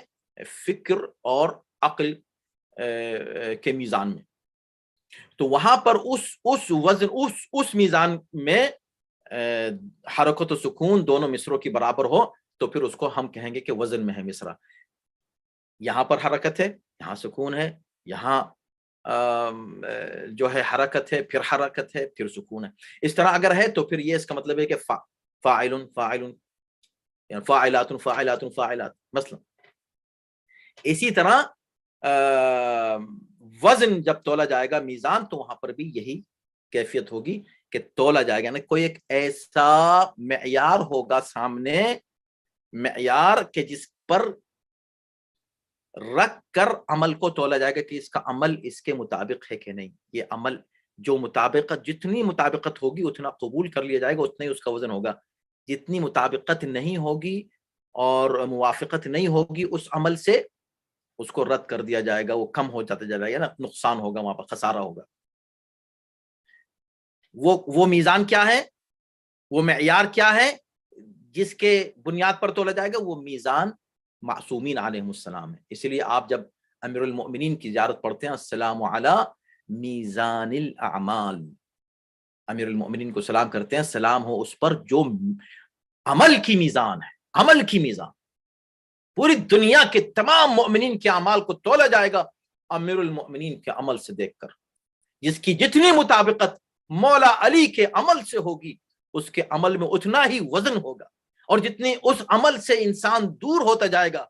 فکر اور عقل کے میزان میں. تو وہاں پر اس وزن اس میزان میں حرکت و سکون دونوں مصروں کی برابر ہو تو پھر اس کو ہم کہیں گے کہ وزن میں ہے مصرع. یہاں پر حرکت ہے, یہاں سکون ہے, یہاں جو ہے حرکت ہے، پھر حرکت ہے، پھر سکون ہے. اس طرح اگر ہے تو پھر یہ اس کا مطلب ہے کہ فاعل فاعل، یعنی فاعلات فاعلات فاعلات مثلا. اسی طرح وزن جب تولا جائے گا میزان، تو وہاں پر بھی یہی کیفیت ہوگی کہ تولا جائے گا، یعنی کوئی ایک ایسا معیار ہوگا سامنے، معیار کہ جس پر رکھ کر عمل کو تولا جائے گا کہ اس کا عمل اس کے مطابق ہے کہ نہیں. یہ عمل جو مطابقت، جتنی مطابقت ہوگی اتنا قبول کر لیا جائے گا، اتنا ہی اس کا وزن ہوگا. جتنی مطابقت نہیں ہوگی اور موافقت نہیں ہوگی اس عمل سے، اس کو رد کر دیا جائے گا، وہ کم ہو جاتا جائے گا، نا نقصان ہوگا، وہاں پر خسارہ ہوگا. وہ میزان کیا ہے، وہ معیار کیا ہے جس کے بنیاد پر تولا جائے گا؟ وہ میزان معصومین علیہم السلام ہے. اس لیے آپ جب امیر المؤمنین کی زیارت پڑھتے ہیں، السلام علی میزان الاعمال، امیر المؤمنین کو سلام کرتے ہیں، سلام ہو اس پر جو عمل کی میزان ہے. عمل کی میزان پوری دنیا کے تمام مؤمنین کے اعمال کو تولا جائے گا امیر المؤمنین کے عمل سے دیکھ کر. جس کی جتنی مطابقت مولا علی کے عمل سے ہوگی، اس کے عمل میں اتنا ہی وزن ہوگا، اور جتنی اس عمل سے انسان دور ہوتا جائے گا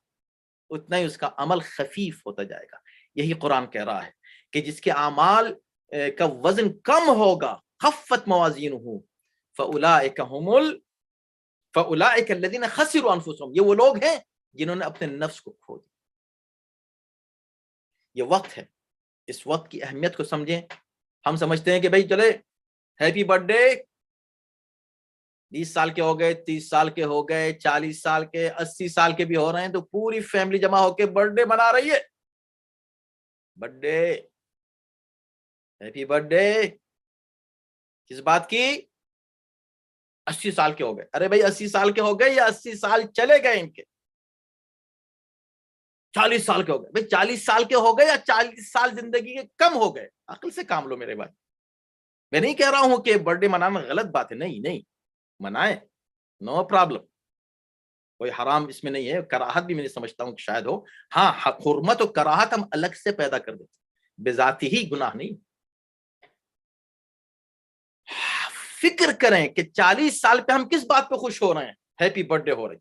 اتنا ہی اس کا عمل خفیف ہوتا جائے گا. یہی قرآن کہہ رہا ہے کہ جس کے اعمال کا وزن کم ہوگا، خفت موازینہ فاولئک الذین خسروا انفسهم، یہ وہ لوگ ہیں جنہوں نے اپنے نفس کو کھو دیا. یہ وقت ہے، اس وقت کی اہمیت کو سمجھیں. ہم سمجھتے ہیں کہ بھائی چلے ہیپی برتھ ڈے، 20 سال کے ہو گئے، 30 سال کے ہو گئے، 40 سال کے، 80 سال کے بھی ہو رہے ہیں تو پوری فیملی جمع ہو کے برتھ ڈے منا رہی ہے. Birth day, happy birth day کس بات کی؟ 80 سال کے ہو گئے. ارے بھائی 80 سال کے ہو گئے یا 80 سال چلے گئے ان کے؟ 40 سال کے ہو گئے. بھائی 40 سال کے ہو گئے یا 40 سال زندگی کے کم ہو گئے؟ عقل سے کام لو میرے بھائی. میں نہیں کہہ رہا ہوں کہ برتھ ڈے منانا غلط بات ہے، نہیں منائیں، نو پرابلم، کوئی حرام اس میں نہیں ہے. کراہت بھی میں سمجھتا ہوں کہ شاید ہو، ہاں حرمت و کراہت ہم الگ سے پیدا کر دیتے، بذاتی ہی گناہ نہیں. فکر کریں کہ 40 سال پہ ہم کس بات پہ خوش ہو رہے ہیں؟ ہیپی برتھ ڈے ہو رہی،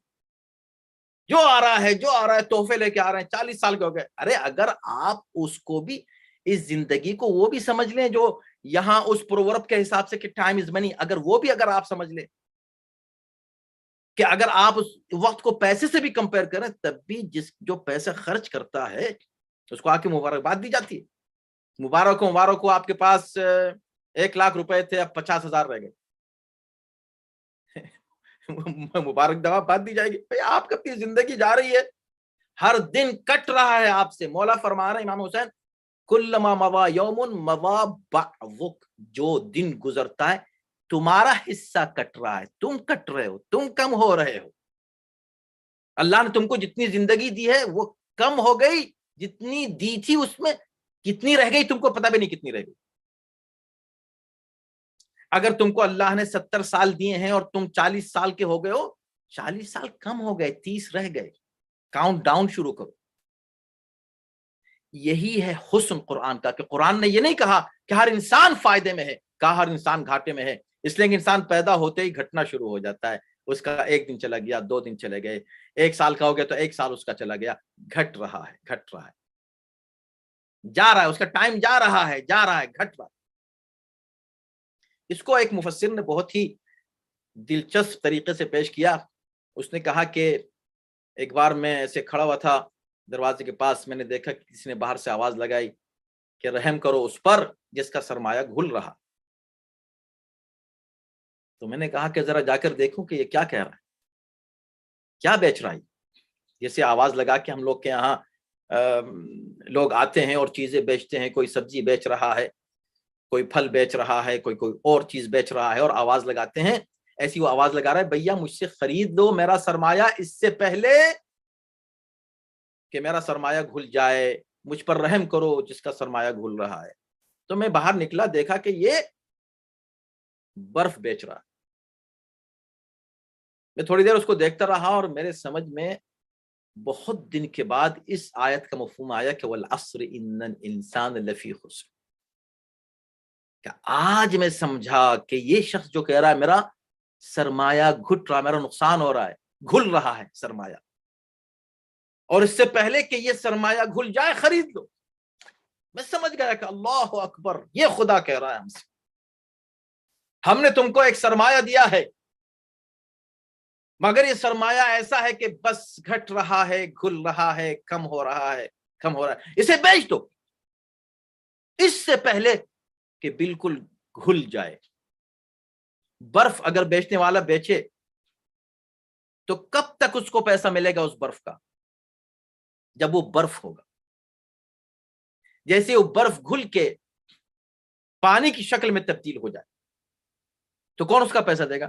جو آ رہا ہے تحفے لے کے آ رہے ہیں. 40 سال کے ہو گئے. ارے اگر آپ اس کو بھی، اس زندگی کو وہ بھی سمجھ لیں جو یہاں اس پروورب کے حساب سے کہ ٹائم از منی، اگر وہ بھی اگر آپ سمجھ لیں کہ اگر آپ اس وقت کو پیسے سے بھی کمپیئر کریں، تب بھی جو پیسہ خرچ کرتا ہے اس کو آ کے مبارکباد دی جاتی ہے. مبارک ہو آپ کے پاس 1,00,000 روپے تھے، اب 50,000 رہ گئے. مبارک باد دی جائے گی. آپ کی اپنی زندگی جا رہی ہے، ہر دن کٹ رہا ہے آپ سے. مولا فرما رہے ہیں امام حسین، کلما موا یوم موا بعضک، جو دن گزرتا ہے تمہارا حصہ کٹ رہا ہے، تم کٹ رہے ہو، تم کم ہو رہے ہو. اللہ نے تم کو جتنی زندگی دی ہے وہ کم ہو گئی، جتنی دی تھی اس میں کتنی رہ گئی تم کو پتہ بھی نہیں کتنی رہ گئی. اگر تم کو اللہ نے 70 سال دیے ہیں اور تم 40 سال کے ہو گئے ہو، 40 سال کم ہو گئے، 30 رہ گئے. کاؤنٹ ڈاؤن شروع کرو. یہی ہے حسن قرآن کا کہ قرآن نے یہ نہیں کہا کہ ہر انسان فائدے میں ہے، کہا ہر انسان گھاٹے میں ہے. اس لیے کہ انسان پیدا ہوتے ہی گھٹنا شروع ہو جاتا ہے. اس کا 1 دن چلا گیا، 2 دن چلے گئے، 1 سال کا ہو گیا تو 1 سال اس کا چلا گیا. گھٹ رہا ہے، جا رہا ہے، اس کا ٹائم جا رہا ہے، گھٹ رہا ہے. اس کو ایک مفسر نے بہت ہی دلچسپ طریقے سے پیش کیا. اس نے کہا کہ ایک بار میں ایسے کھڑا ہوا تھا دروازے کے پاس، میں نے دیکھا کہ کسی نے باہر سے آواز لگائی کہ رحم کرو اس پر جس کا سرمایہ گھل رہا. تو میں نے کہا کہ ذرا جا کر دیکھوں کہ یہ کیا کہہ رہا ہے، کیا بیچ رہا ہے. جیسے آواز لگا کہ ہم لوگ کے یہاں لوگ آتے ہیں اور چیزیں بیچتے ہیں، کوئی سبزی بیچ رہا ہے، کوئی پھل بیچ رہا ہے، کوئی اور چیز بیچ رہا ہے اور آواز لگاتے ہیں. ایسی وہ آواز لگا رہا ہے، بھیا مجھ سے خرید دو میرا سرمایہ اس سے پہلے کہ میرا سرمایہ گھل جائے، مجھ پر رحم کرو جس کا سرمایہ گھل رہا ہے. تو میں باہر نکلا، دیکھا کہ یہ برف بیچ رہا. میں تھوڑی دیر اس کو دیکھتا رہا اور میرے سمجھ میں بہت دن کے بعد اس آیت کا مفہوم آیا کہ والعصر ان الانسان لفی خسر، کہ آج میں سمجھا کہ یہ شخص جو کہہ رہا ہے میرا سرمایہ گھٹ رہا، میرا نقصان ہو رہا ہے، گھل رہا ہے سرمایہ، اور اس سے پہلے کہ یہ سرمایہ گھل جائے خرید لو، میں سمجھ گیا کہ اللہ اکبر، یہ خدا کہہ رہا ہے ہم سے، ہم نے تم کو ایک سرمایہ دیا ہے، مگر یہ سرمایہ ایسا ہے کہ بس گھٹ رہا ہے، گھل رہا ہے، کم ہو رہا ہے، کم ہو رہا ہے، اسے بیچ دو اس سے پہلے کہ بالکل گھل جائے۔ برف اگر بیچنے والا بیچے تو کب تک اس کو پیسہ ملے گا اس برف کا؟ جب وہ برف ہوگا، جیسے وہ برف گھل کے پانی کی شکل میں تبدیل ہو جائے تو کون اس کا پیسہ دے گا؟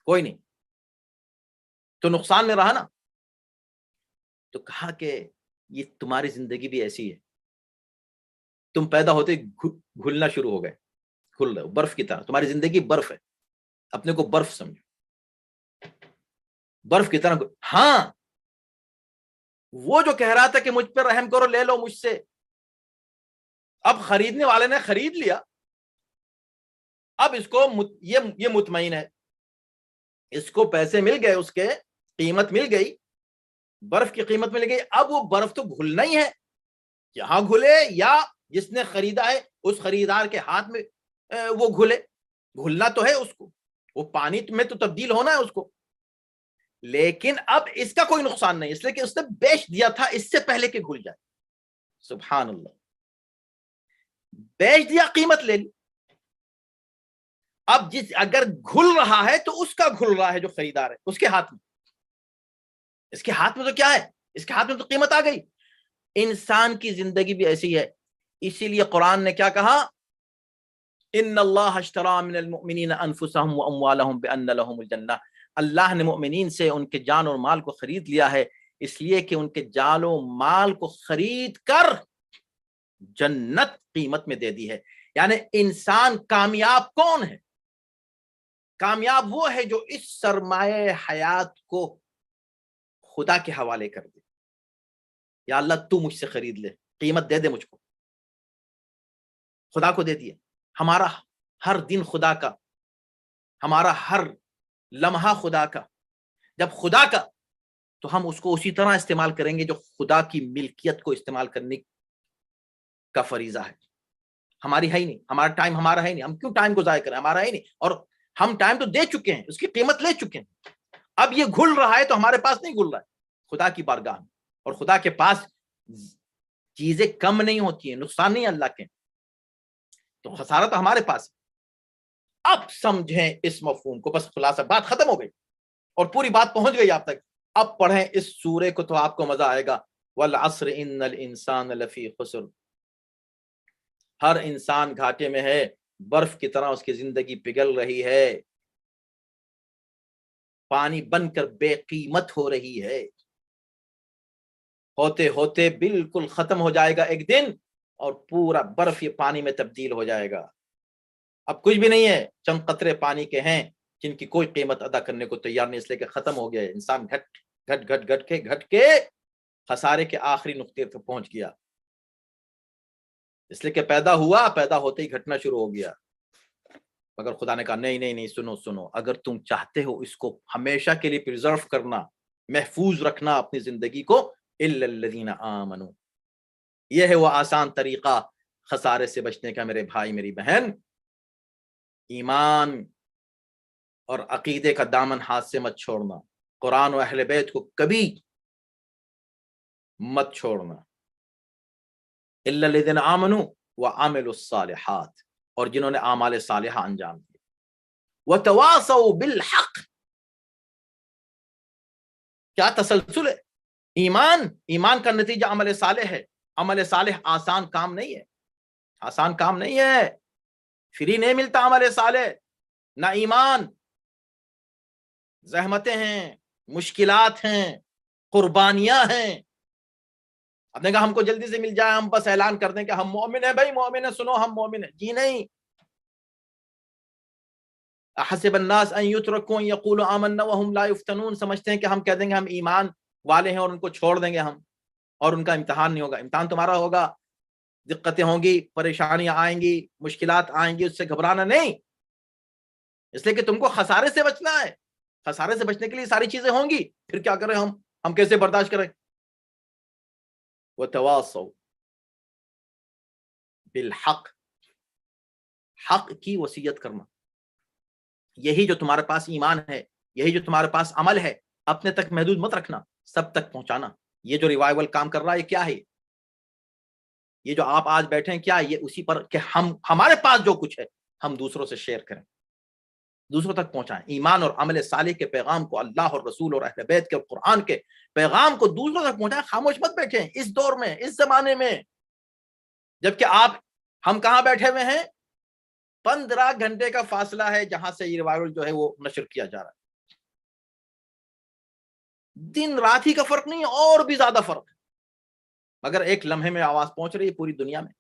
کوئی نہیں، تو نقصان میں رہا نا۔ تو کہا کہ یہ تمہاری زندگی بھی ایسی ہے، تم پیدا ہوتے گھلنا شروع ہو گئے، گھل رہے ہو برف کی طرح، تمہاری زندگی برف ہے، اپنے کو برف سمجھو، برف کی طرح۔ ہاں، وہ جو کہہ رہا تھا کہ مجھ پہ رحم کرو، لے لو مجھ سے، اب خریدنے والے نے خرید لیا، اب اس کو یہ مطمئن ہے، اس کو پیسے مل گئے، اس کے قیمت مل گئی، برف کی قیمت مل گئی، اب وہ برف تو گھلنا ہی ہے، یہاں گھلے یا جس نے خریدا ہے اس خریدار کے ہاتھ میں وہ گھلے، گھلنا تو ہے اس کو، وہ پانی میں تو تبدیل ہونا ہے اس کو، لیکن اب اس کا کوئی نقصان نہیں، اس لیے کہ اس نے بیچ دیا تھا اس سے پہلے کہ گھل جائے۔ سبحان اللہ، بیچ دیا، قیمت لے لی، اب اگر گھل رہا ہے تو اس کا گھل رہا ہے، جو خریدار ہے اس کے ہاتھ میں، اس کے ہاتھ میں تو کیا ہے، اس کے ہاتھ میں تو قیمت آ گئی۔ انسان کی زندگی بھی ایسی ہے، اسی لیے قرآن نے کیا کہا، ان اللہ اشترى من المؤمنین انفسهم واموالهم بان لهم الجنہ، اللہ نے مؤمنین سے ان کے جان اور مال کو خرید لیا ہے، اس لیے کہ ان کے جان و مال کو خرید کر جنت قیمت میں دے دی ہے۔ یعنی انسان کامیاب کون ہے؟ کامیاب وہ ہے جو اس سرمایہ حیات کو خدا کے حوالے کر دے، یا اللہ تو مجھ سے خرید لے، قیمت دے دے مجھ کو، خدا کو دے دیا، ہمارا ہر دن خدا کا، ہمارا ہر لمحہ خدا کا، جب خدا کا تو ہم اس کو اسی طرح استعمال کریں گے جو خدا کی ملکیت کو استعمال کرنے کا فریضہ ہے۔ ہماری ہے ہی نہیں، ہمارا ٹائم ہمارا ہے ہی نہیں، ہم کیوں ٹائم کو ضائع کریں، ہمارا ہے ہی نہیں، اور ہم ٹائم تو دے چکے ہیں، اس کی قیمت لے چکے ہیں، اب یہ گھل رہا ہے تو ہمارے پاس نہیں گھل رہا ہے، خدا کی بارگاہ میں، اور خدا کے پاس چیزیں کم نہیں ہوتی ہیں، نقصان نہیں اللہ کے، تو خسارہ تو ہمارے پاس۔ اب سمجھیں اس مفہوم کو، بس خلاصہ بات ختم ہو گئی اور پوری بات پہنچ گئی آپ تک۔ اب پڑھیں اس سورے کو تو آپ کو مزہ آئے گا، والعصر ان الانسان لفی خسر، ہر انسان گھاٹے میں ہے، برف کی طرح اس کی زندگی پگھل رہی ہے، پانی بن کر بے قیمت ہو رہی ہے، ہوتے ہوتے بالکل ختم ہو جائے گا ایک دن، اور پورا برف یہ پانی میں تبدیل ہو جائے گا، اب کچھ بھی نہیں ہے، چند قطرے پانی کے ہیں جن کی کوئی قیمت ادا کرنے کو تیار نہیں، اس لیے کہ ختم ہو گیا، انسان گھٹ کے خسارے کے آخری نقطے پر پہنچ گیا، اس لیے کہ پیدا ہوا، پیدا ہوتے ہی گھٹنا شروع ہو گیا، مگر خدا نے کہا نہیں، سنو، اگر تم چاہتے ہو اس کو ہمیشہ کے لیے پریزرو کرنا، محفوظ رکھنا اپنی زندگی کو، الا الذین آمنوا، یہ ہے وہ آسان طریقہ خسارے سے بچنے کا میرے بھائی میری بہن، ایمان اور عقیدے کا دامن ہاتھ سے مت چھوڑنا، قرآن و اہل بیت کو کبھی مت چھوڑنا، الا الذین آمنوا وعملوا الصالحات، اور جنہوں نے اعمال صالحہ انجام دیے، وتواصوا بالحق، کیا تسلسل ہے، ایمان کا نتیجہ عمل صالح ہے، عمل صالح آسان کام نہیں ہے، آسان کام نہیں ہے، فری نہیں ملتا عمل صالح، نہ ایمان، زحمتیں ہیں، مشکلات ہیں، قربانیاں ہیں۔ اب نے کہا ہم کو جلدی سے مل جائے، ہم بس اعلان کر دیں کہ ہم مومن ہیں، بھائی مومن ہیں، سنو ہم مومن ہیں، جی نہیں، احسب الناس ان یترکوا ان یقولوا آمنا وهم لا یفتنون، سمجھتے ہیں کہ ہم کہہ دیں گے ہم ایمان والے ہیں اور ان کو چھوڑ دیں گے ہم اور ان کا امتحان نہیں ہوگا. امتحان تمہارا ہوگا, دقتیں ہوں گی, پریشانیاں آئیں گی, مشکلات آئیں گی, اس سے گھبرانا نہیں, اس لیے کہ تم کو خسارے سے بچنا ہے. خسارے سے بچنے کے لیے ساری چیزیں ہوں گی, پھر کیا کریں ہم کیسے برداشت کریں؟ وتواصوا بالحق, حق کی وصیت کرنا. یہی جو تمہارے پاس ایمان ہے, یہی جو تمہارے پاس عمل ہے, اپنے تک محدود مت رکھنا, سب تک پہنچانا. یہ جو ریوائول کام کر رہا ہے یہ کیا ہے؟ یہ جو آپ آج بیٹھے ہیں کیا یہ اسی پر کہ ہمارے پاس جو کچھ ہے ہم دوسروں سے شیئر کریں, دوسروں تک پہنچائیں. ایمان اور عمل صالح کے پیغام کو, اللہ اور رسول اور اہل بیت کے اور قرآن کے پیغام کو دوسروں تک پہنچائیں. خاموش مت بیٹھیں اس دور میں, اس زمانے میں, جبکہ ہم کہاں بیٹھے ہوئے ہیں؟ 15 گھنٹے کا فاصلہ ہے جہاں سے یہ ریوائول جو ہے وہ نشر کیا جا رہا ہے. دن رات ہی کا فرق نہیں ہے, اور بھی زیادہ فرق ہے, مگر ایک لمحے میں آواز پہنچ رہی ہے پوری دنیا میں.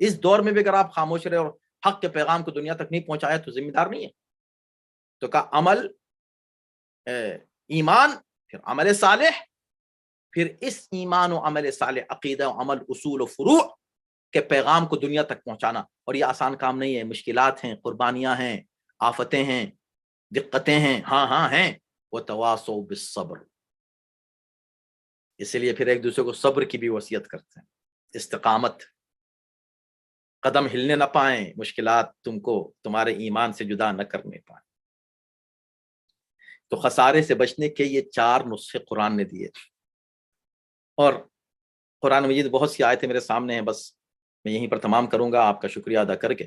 اس دور میں بھی اگر آپ خاموش رہے اور حق کے پیغام کو دنیا تک نہیں پہنچایا تو ذمہ دار نہیں ہے. تو کا عمل, ایمان, پھر عمل صالح, پھر اس ایمان و عمل صالح, عقیدہ و عمل, اصول و فروع کے پیغام کو دنیا تک پہنچانا. اور یہ آسان کام نہیں ہے, مشکلات ہیں, قربانیاں ہیں, آفتیں ہیں, دقتیں ہیں, ہاں ہیں. وتواصوا بالصبر, اسی لیے پھر ایک دوسرے کو صبر کی بھی وصیت کرتے ہیں. استقامت, قدم ہلنے نہ پائیں, مشکلات تم کو تمہارے ایمان سے جدا نہ کرنے پائیں. تو خسارے سے بچنے کے یہ 4 نسخے قرآن نے دیے. اور قرآن مجید بہت سی آیتیں میرے سامنے ہیں, بس میں یہیں پر تمام کروں گا آپ کا شکریہ ادا کر کے.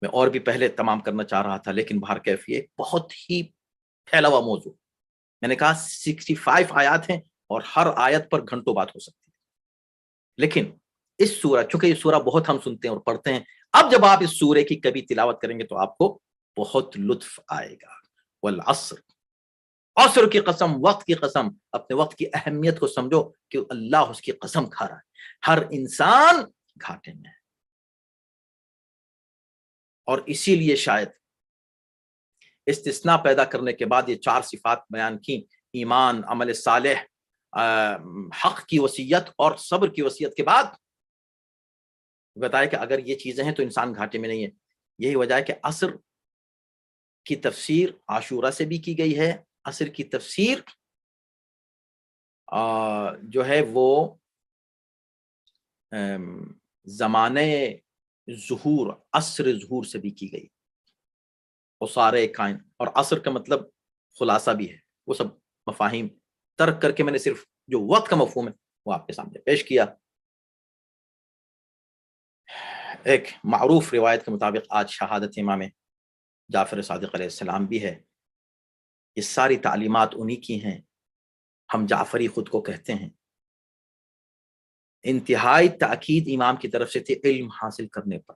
میں اور بھی پہلے تمام کرنا چاہ رہا تھا, لیکن بہر کیف یہ بہت ہی پھیلا ہوا موضوع. میں نے کہا 65 آیات ہیں اور ہر آیت پر گھنٹوں بات ہو سکتی ہے. لیکن اس سورہ, چونکہ یہ سورہ بہت ہم سنتے ہیں اور پڑھتے ہیں, اب جب آپ اس سورہ کی کبھی تلاوت کریں گے تو آپ کو بہت لطف آئے گا. والعصر, عصر کی قسم, وقت کی قسم, اپنے وقت کی اہمیت کو سمجھو کہ اللہ اس کی قسم کھا رہا ہے. ہر انسان گھاٹے میں ہے. اور اسی لیے شاید استثناء پیدا کرنے کے بعد یہ 4 صفات بیان کی, ایمان, عمل صالح, حق کی وصیت اور صبر کی وصیت کے بعد بتایا کہ اگر یہ چیزیں ہیں تو انسان گھاٹے میں نہیں ہے. یہی وجہ ہے کہ عصر کی تفسیر عاشورہ سے بھی کی گئی ہے. عصر کی تفسیر جو ہے وہ زمانے ظہور, عصر ظہور سے بھی کی گئی. سارے کائن, اور عصر کا مطلب خلاصہ بھی ہے. وہ سب مفاہیم ترک کر کے میں نے صرف جو وقت کا مفہوم ہے وہ آپ کے سامنے پیش کیا. ایک معروف روایت کے مطابق آج شہادت امام جعفر صادق علیہ السلام بھی ہے. یہ ساری تعلیمات انہی کی ہیں. ہم جعفری خود کو کہتے ہیں. انتہائی تاکید امام کی طرف سے تھی علم حاصل کرنے پر,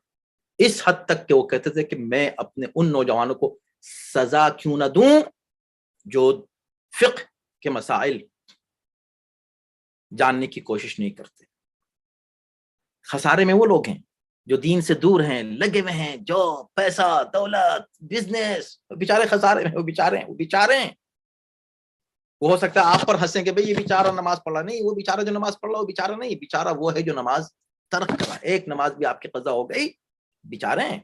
اس حد تک کہ وہ کہتے تھے کہ میں اپنے ان نوجوانوں کو سزا کیوں نہ دوں جو فقہ کے مسائل جاننے کی کوشش نہیں کرتے. خسارے میں وہ لوگ ہیں جو دین سے دور ہیں, لگے ہوئے ہیں, جو پیسہ, دولت, بزنس, بیچارے خسارے میں, وہ بیچارے ہیں. وہ ہو سکتا ہے آپ پر ہنسیں کہ بھئی یہ بیچارہ نماز پڑھ رہا. نہیں, وہ بیچارہ جو نماز پڑھ رہا وہ بیچارہ نہیں, بیچارہ وہ ہے جو نماز ترک کر رہا. ایک نماز بھی آپ کی قضا ہو گئی, بیچارے ہیں.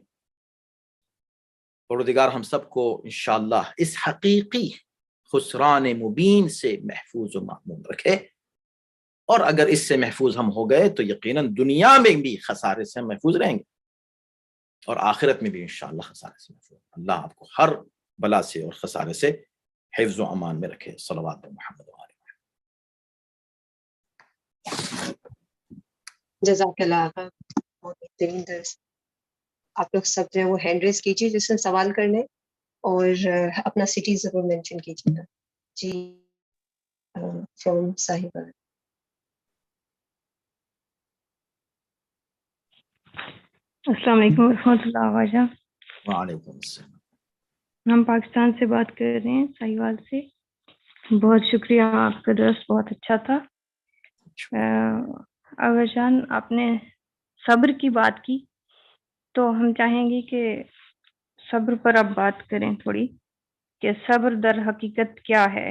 پروردگار ہم سب کو انشاءاللہ اس حقیقی خسران مبین سے محفوظ و معمون رکھے. اور اگر اس سے محفوظ ہم ہو گئے تو یقیناً دنیا میں بھی خسارے سے ہم محفوظ رہیں گے, اور آخرت میں بھی انشاءاللہ خسارے سے محفوظ. اللہ آپ کو ہر بلا سے اور خسارے سے حفظ و امان میں رکھے. صلوات محمد و علیہ. جزاک اللہ آقا, بہت بہترین درس. آپ لوگ سب جو ہے وہ ہینڈ ریز کیجیے جس نے سوال کرنے, اور اپنا سٹی ضرور مینشن کیجیے گا. جی, فرام صاحبہ. السلام علیکم ورحمۃ اللہ وبرکاتہ. وعلیکم السلام. ہم پاکستان سے بات کر رہے ہیں, ساہیوال سے. بہت شکریہ, آپ کا درس بہت اچھا تھا. اگر جان آپ نے صبر کی بات کی تو ہم چاہیں گے کہ صبر پر آپ بات کریں تھوڑی, کہ صبر در حقیقت کیا ہے,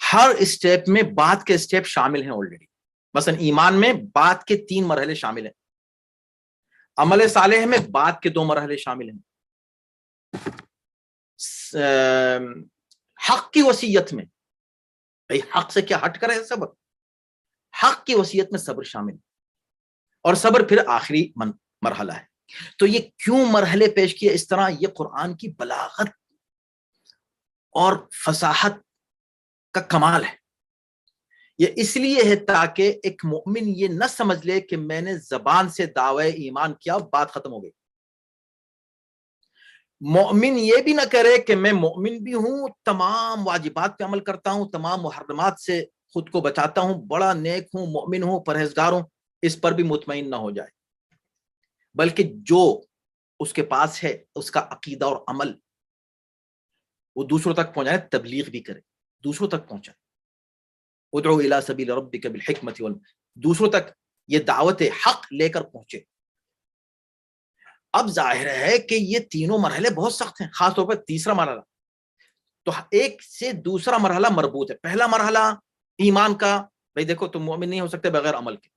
ہر اسٹیپ میں بعد کے اسٹیپ شامل ہیں آلریڈی. مثلا ایمان میں بعد کے 3 مرحلے شامل ہیں, عمل صالح میں بعد کے 2 مرحلے شامل ہیں, حق کی وصیت میں, بھائی حق سے کیا ہٹ کر ہے صبر, حق کی وصیت میں صبر شامل ہے, اور صبر پھر آخری مرحلہ ہے. تو یہ کیوں مرحلے پیش کیے اس طرح؟ یہ قرآن کی بلاغت اور فصاحت کا کمال ہے. یہ اس لیے ہے تاکہ ایک مومن یہ نہ سمجھ لے کہ میں نے زبان سے دعوی ایمان کیا, بات ختم ہو گئی. مومن یہ بھی نہ کرے کہ میں مومن بھی ہوں, تمام واجبات پہ عمل کرتا ہوں, تمام محرمات سے خود کو بچاتا ہوں, بڑا نیک ہوں, مومن ہوں, پرہیزگار ہوں, اس پر بھی مطمئن نہ ہو جائے. بلکہ جو اس کے پاس ہے اس کا عقیدہ اور عمل وہ دوسروں تک پہنچائے, تبلیغ بھی کرے, دوسروں تک پہنچائے. ادعو الی سبیل ربک بالحکمت دوسروں تک یہ دعوت حق لے کر پہنچے. اب ظاہر ہے کہ یہ تینوں مرحلے بہت سخت ہیں, خاص طور پر تیسرا مرحلہ. تو ایک سے دوسرا مرحلہ مربوط ہے. پہلا مرحلہ ایمان کا, بھائی دیکھو تم مومن نہیں ہو سکتے بغیر عمل کے.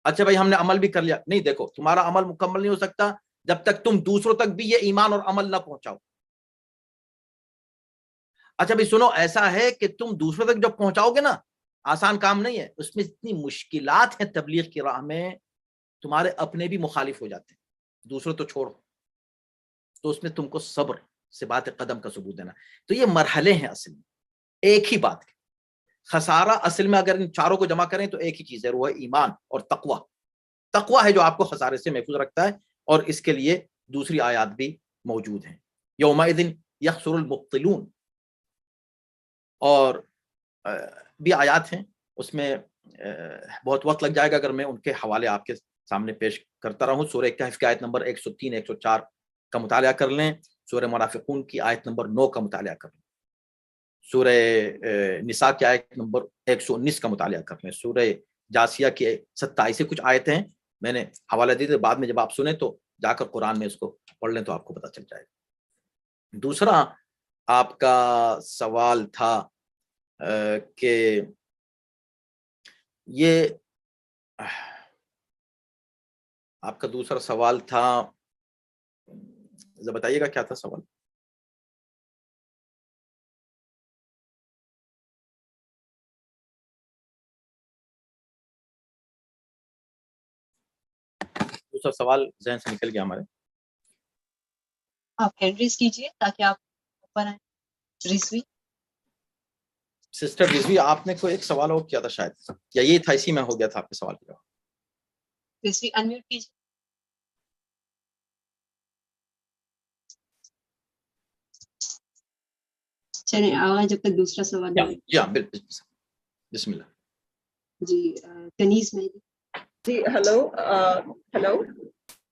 اچھا بھائی ہم نے عمل بھی کر لیا, نہیں دیکھو تمہارا عمل مکمل نہیں ہو سکتا جب تک تم دوسروں تک بھی یہ ایمان اور عمل نہ پہنچاؤ. اچھا بھائی سنو, ایسا ہے کہ تم دوسروں تک جب پہنچاؤ گے نا, آسان کام نہیں ہے, اس میں اتنی مشکلات ہیں تبلیغ کی راہ میں, تمہارے اپنے بھی مخالف ہو جاتے ہیں, دوسروں تو چھوڑو. تو اس میں تم کو صبر سے بات قدم کا ثبوت دینا. تو یہ مرحلے ہیں اصل میں ایک ہی بات کے. خسارہ اصل میں اگر ان چاروں کو جمع کریں تو ایک ہی چیز ہے, وہ ہے ایمان اور تقوی. تقوی ہے جو آپ کو خسارے سے محفوظ رکھتا ہے, اور اس کے لیے دوسری آیات بھی موجود ہیں. یومئذ یخسر المبطلون, اور بھی آیات ہیں, اس میں بہت وقت لگ جائے گا اگر میں ان کے حوالے آپ کے سامنے پیش کرتا رہوں. سورہ کہف کی آیت نمبر 103 104 کا مطالعہ کر لیں, سورہ منافقون کی آیت نمبر 9 کا مطالعہ کر لیں, سورہ نساء کی آیت نمبر 119 کا مطالعہ کر لیں, سورہ جاسیہ کی 27 سے کچھ آیتیں ہیں, میں نے حوالہ دی تھے, بعد میں جب آپ سنیں تو جا کر قرآن میں اس کو پڑھ لیں تو آپ کو پتہ چل جائے گا. دوسرا آپ کا سوال تھا کہ یہ آپ کا دوسرا سوال تھا, بتائیے گا کیا تھا سوال؟ دوسرا سوال ذہن سے نکل گیا ہمارے. آپ ہینڈ ریز کیجیے تاکہ آپ اوپر آئیں. رضوی, سسٹر رضوی, آپ نے کوئی ایک سوال اور کیا تھا شاید, یا یہ تھا اسی میں ہو گیا تھا آپ کے سوال کا جواب؟ رضوی انمیوٹ کیجیے. چلیں آگے جب تک دوسرا سوال ہے. جی ہاں بالکل, بسم اللہ. جی کنیز مہدی. جی ہلو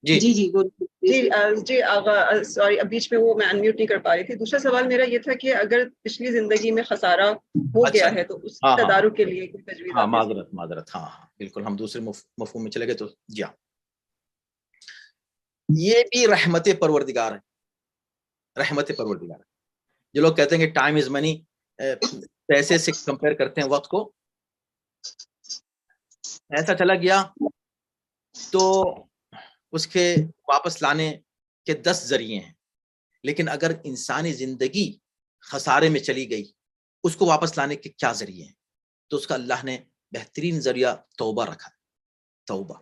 جی جی جی بولیے. جی آغا سوری, اب بیچ میں وہ میں انمیوٹ نہیں کر پا رہی تھی. دوسرا سوال میرا یہ تھا کہ اگر پچھلی زندگی میں خسارہ ہو گیا ہے تو اس ہاں تدارک کے لیے کوئی تجویز؟ ہاں معذرت ہاں بالکل, ہم دوسرے مفہوم میں چلے گئے. تو جی ہاں, یہ بھی رحمت پروردگار ہے, رحمت پروردگار ہے. جو لوگ کہتے ہیں کہ ٹائم از منی, پیسے سے کمپیئر کرتے ہیں وقت کو, ایسا چلا گیا تو اس کے واپس لانے کے 10 ذریعے ہیں, لیکن اگر انسانی زندگی خسارے میں چلی گئی, اس کو واپس لانے کے کیا ذریعے ہیں؟ تو اس کا اللہ نے بہترین ذریعہ توبہ رکھا ہے. توبہ,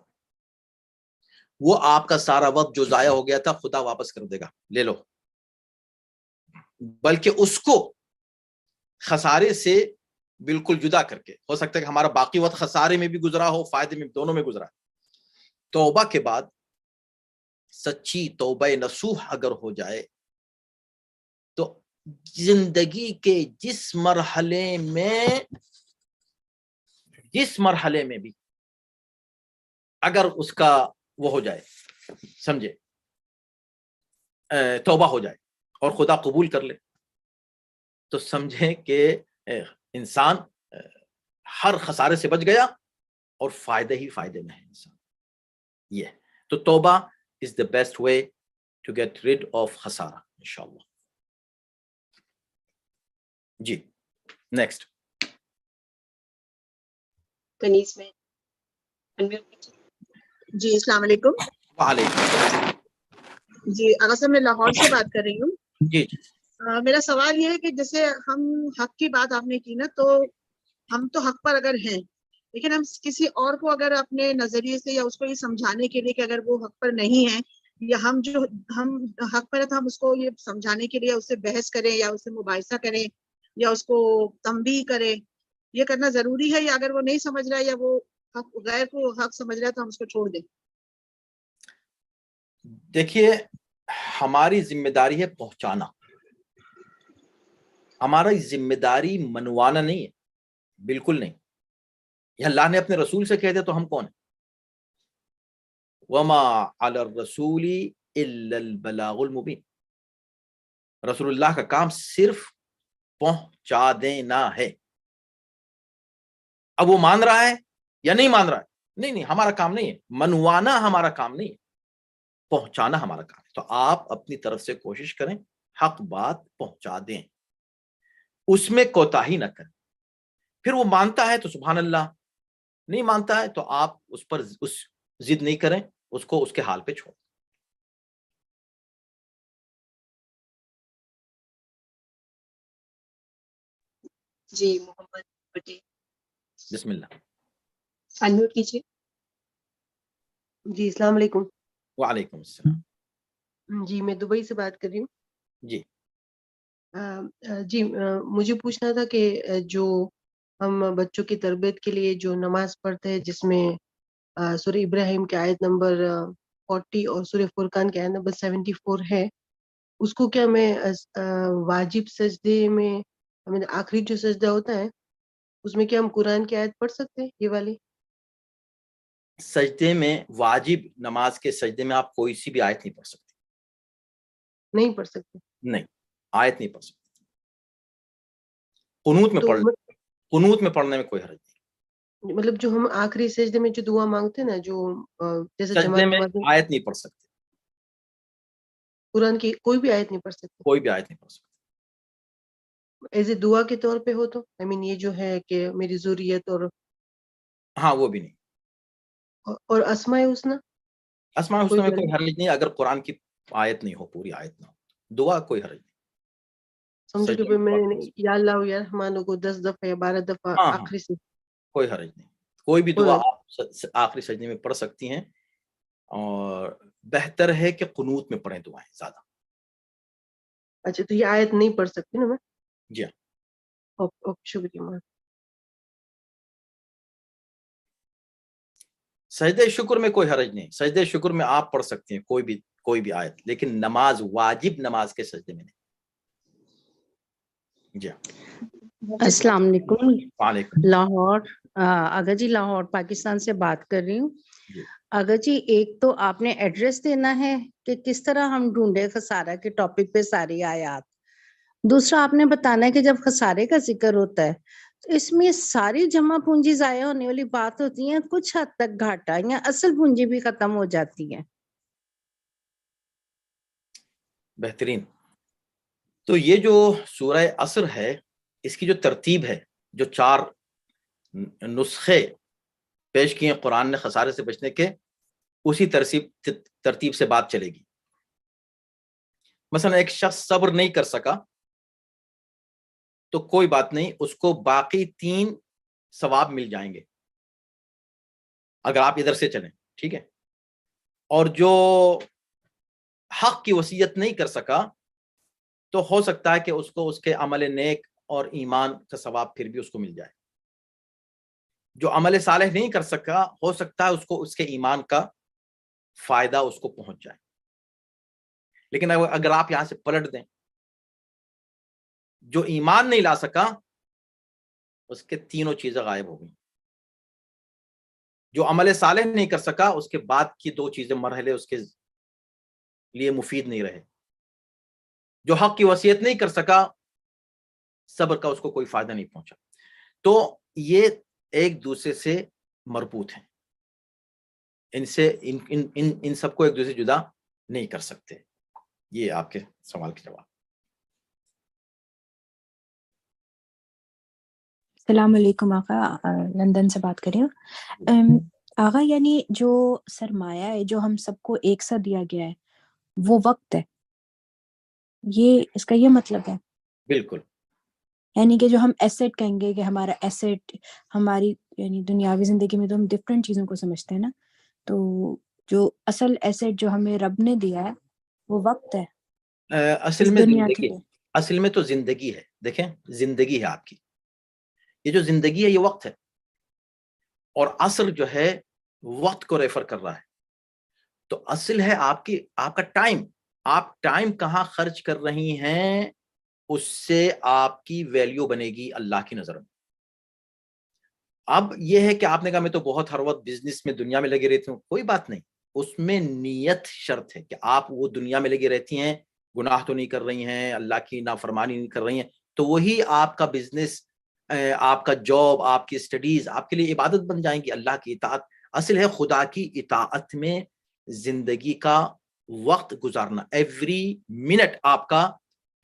وہ آپ کا سارا وقت جو ضائع ہو گیا تھا خدا واپس کر دے گا, لے لو. بلکہ اس کو خسارے سے بالکل جدا کر کے, ہو سکتا ہے کہ ہمارا باقی وقت خسارے میں بھی گزرا ہو, فائدے میں, دونوں میں گزرا. توبہ کے بعد سچی توبہ نصوح اگر ہو جائے تو زندگی کے جس مرحلے میں بھی اگر اس کا وہ ہو جائے, سمجھے, توبہ ہو جائے اور خدا قبول کر لے, تو سمجھیں کہ انسان ہر خسارے سے بچ گیا اور فائدے ہی فائدے میں ہے انسان. یہ تو توبہ is the best way to get rid of خسارہ انشاءاللہ. جی نیکسٹ کنیز میں unmute کیجیے. جی السلام علیکم. وعلیکم. جی آغا صاحب میں لاہور سے بات کر رہی ہوں. جی میرا سوال یہ ہے کہ جیسے ہم حق کی بات آپ نے کی نا، تو ہم تو حق پر اگر ہیں، لیکن ہم کسی اور کو اگر اپنے نظریے سے یا اس کو یہ سمجھانے کے لیے کہ اگر وہ حق پر نہیں ہے، یا ہم حق پر ہے تو ہم اس کو یہ سمجھانے کے لیے اس سے بحث کریں یا اس سے مباحثہ کریں یا اس کو تنبیہ کریں، یہ کرنا ضروری ہے؟ یا اگر وہ نہیں سمجھ رہا ہے یا وہ غیر کو حق سمجھ رہا ہے تو ہم اس کو چھوڑ دیں؟ دیکھیے، ہماری ذمہ داری ہے پہنچانا. ہماری ذمہ داری منوانا نہیں ہے، بالکل نہیں. یہ اللہ نے اپنے رسول سے کہہ دیا تو ہم کون ہیں؟ وما علی الرسول الا البلاغ المبین. رسول اللہ کا کام صرف پہنچا دینا ہے. اب وہ مان رہا ہے یا نہیں مان رہا ہے، نہیں ہمارا کام نہیں ہے. منوانا ہمارا کام نہیں ہے، پہنچانا ہمارا کام ہے. تو آپ اپنی طرف سے کوشش کریں، حق بات پہنچا دیں، اس میں کوتاہی نہ کریں. پھر وہ مانتا ہے تو سبحان اللہ، نہیں مانتا ہے تو آپ اس پر ضد نہیں کریں، اس کو اس کے حال پہ چھوڑیں. جی محمد پٹیل بسم اللہ. unmute کیجیے. جی السلام علیکم. وعلیکم السلام. جی میں دبئی سے بات کر رہی ہوں. جی جی مجھے پوچھنا تھا کہ جو ہم بچوں کی تربیت کے لیے جو نماز پڑھتے ہیں جس میں سورہ ابراہیم کی آیت نمبر 40 اور سورہ فرقان کی آیت نمبر 74 ہے، اس کو کیا میں واجب سجدے میں آخری جو سجدہ ہوتا ہے اس میں کیا ہم قرآن کی آیت پڑھ سکتے ہیں یہ والی؟ سجدے میں، واجب نماز کے سجدے میں آپ کوئی سی بھی آیت نہیں پڑھ سکتے. نہیں پڑھ سکتے؟ نہیں، آیت نہیں پڑھ سکتے. قنوت میں پڑھ، قنوت میں پڑھنے میں کوئی حرج نہیں. مطلب جو ہم آخری سجدے میں جو دعا مانگتے ہیں نا، جو جیسے سجدے جماعت میں نماز میں آیت نہیں پڑھ سکتے، قرآن کی کوئی بھی آیت نہیں پڑھ سکتے کوئی بھی آیت نہیں پڑھ سکتے. ایز اے دعا کے طور پہ ہو تو یہ جو ہے کہ میری ذریت ہاں وہ بھی نہیں. اور اسماء حسنی اسماء الحسنی میں کوئی حرج نہیں اگر قرآن کی آیت نہیں ہو، پوری آیت نہ ہو. دعا کوئی حرج نہیں. سمجھو کہ میں نے یا اللہ یا رحمان کو 10 دفعہ یا 12 دفعہ ہاں آخری سے کوئی حرج نہیں. کوئی بھی دعا آپ آخری سجدے میں پڑھ سکتی ہیں، اور بہتر ہے کہ قنوت میں پڑھیں دعائیں زیادہ. اچھا تو یہ آیت نہیں پڑھ سکتی نا میں؟ جی ہاں. شکریہ. سجدہ شکر میں کوئی حرج نہیں. سجدہ شکر میں آپ پڑھ سکتے ہیں کوئی بھی آیت، لیکن نماز، واجب نماز کے سجدے میں نہیں. جی السلام علیکم. وعلیکم. لاہور، اگر جی لاہور پاکستان سے بات کر رہی ہوں. جی اگر جی ایک تو آپ نے ایڈریس دینا ہے کہ کس طرح ہم ڈھونڈے خسارہ کے ٹاپک پہ ساری آیات. دوسرا آپ نے بتانا ہے کہ جب خسارے کا ذکر ہوتا ہے تو اس میں ساری جمع پونجی ضائع ہونے والی بات ہوتی ہیں، کچھ حد تک گھاٹا یا اصل پونجی بھی ختم ہو جاتی ہے. بہترین. تو یہ جو سورہ عصر ہے، اس کی جو ترتیب ہے، جو 4 نسخے پیش کیے قرآن نے خسارے سے بچنے کے، اسی ترتیب سے بات چلے گی. مثلا ایک شخص صبر نہیں کر سکا تو کوئی بات نہیں، اس کو باقی 3 ثواب مل جائیں گے اگر آپ ادھر سے چلیں، ٹھیک ہے. اور جو حق کی وصیت نہیں کر سکا تو ہو سکتا ہے کہ اس کو اس کے عمل نیک اور ایمان کا ثواب پھر بھی اس کو مل جائے. جو عمل صالح نہیں کر سکا، ہو سکتا ہے اس کو اس کے ایمان کا فائدہ اس کو پہنچ جائے. لیکن اگر آپ یہاں سے پلٹ دیں، جو ایمان نہیں لا سکا اس کے 3 چیزیں غائب ہو گئیں. جو عمل صالح نہیں کر سکا، اس کے بعد کی 2 چیزیں، مرحلے اس کے لیے مفید نہیں رہے. جو حق کی وصیت نہیں کر سکا، صبر کا اس کو کوئی فائدہ نہیں پہنچا. تو یہ ایک دوسرے سے مربوط ہیں، ان سب کو ایک دوسرے سے جدا نہیں کر سکتے. یہ آپ کے سوال کے جواب. السلام علیکم آقا، لندن سے بات کر رہی ہوں۔ آقا یعنی جو سرمایہ ہے جو ہم سب کو ایک ساتھ دیا گیا ہے وہ وقت ہے، یہ اس کا یہ مطلب ہے؟ بالکل، یعنی کہ جو ہم ایسیٹ کہیں گے کہ ہمارا ایسیٹ ہماری یعنی دنیاوی زندگی میں تو ہم ڈفرینٹ چیزوں کو سمجھتے ہیں نا، تو جو اصل ایسیٹ جو ہمیں رب نے دیا ہے وہ وقت ہے اصل اس میں دنیا کے زندگی، لیے۔ اصل میں تو زندگی ہے، دیکھیں زندگی ہے آپ کی، یہ جو زندگی ہے یہ وقت ہے، اور عصر جو ہے وقت کو ریفر کر رہا ہے، تو اصل ہے آپ کا ٹائم، آپ ٹائم کہاں خرچ کر رہی ہیں اس سے آپ کی ویلیو بنے گی اللہ کی نظر میں۔ اب یہ ہے کہ آپ نے کہا میں تو بہت ہر وقت بزنس میں دنیا میں لگے رہتی ہوں، کوئی بات نہیں، اس میں نیت شرط ہے کہ آپ وہ دنیا میں لگے رہتی ہیں، گناہ تو نہیں کر رہی ہیں، اللہ کی نافرمانی نہیں کر رہی ہیں، تو وہی آپ کا بزنس، آپ کا جاب، آپ کی اسٹڈیز آپ کے لیے عبادت بن جائیں گی، اللہ کی اطاعت۔ اصل ہے خدا کی اطاعت میں زندگی کا وقت گزارنا، ایوری منٹ آپ کا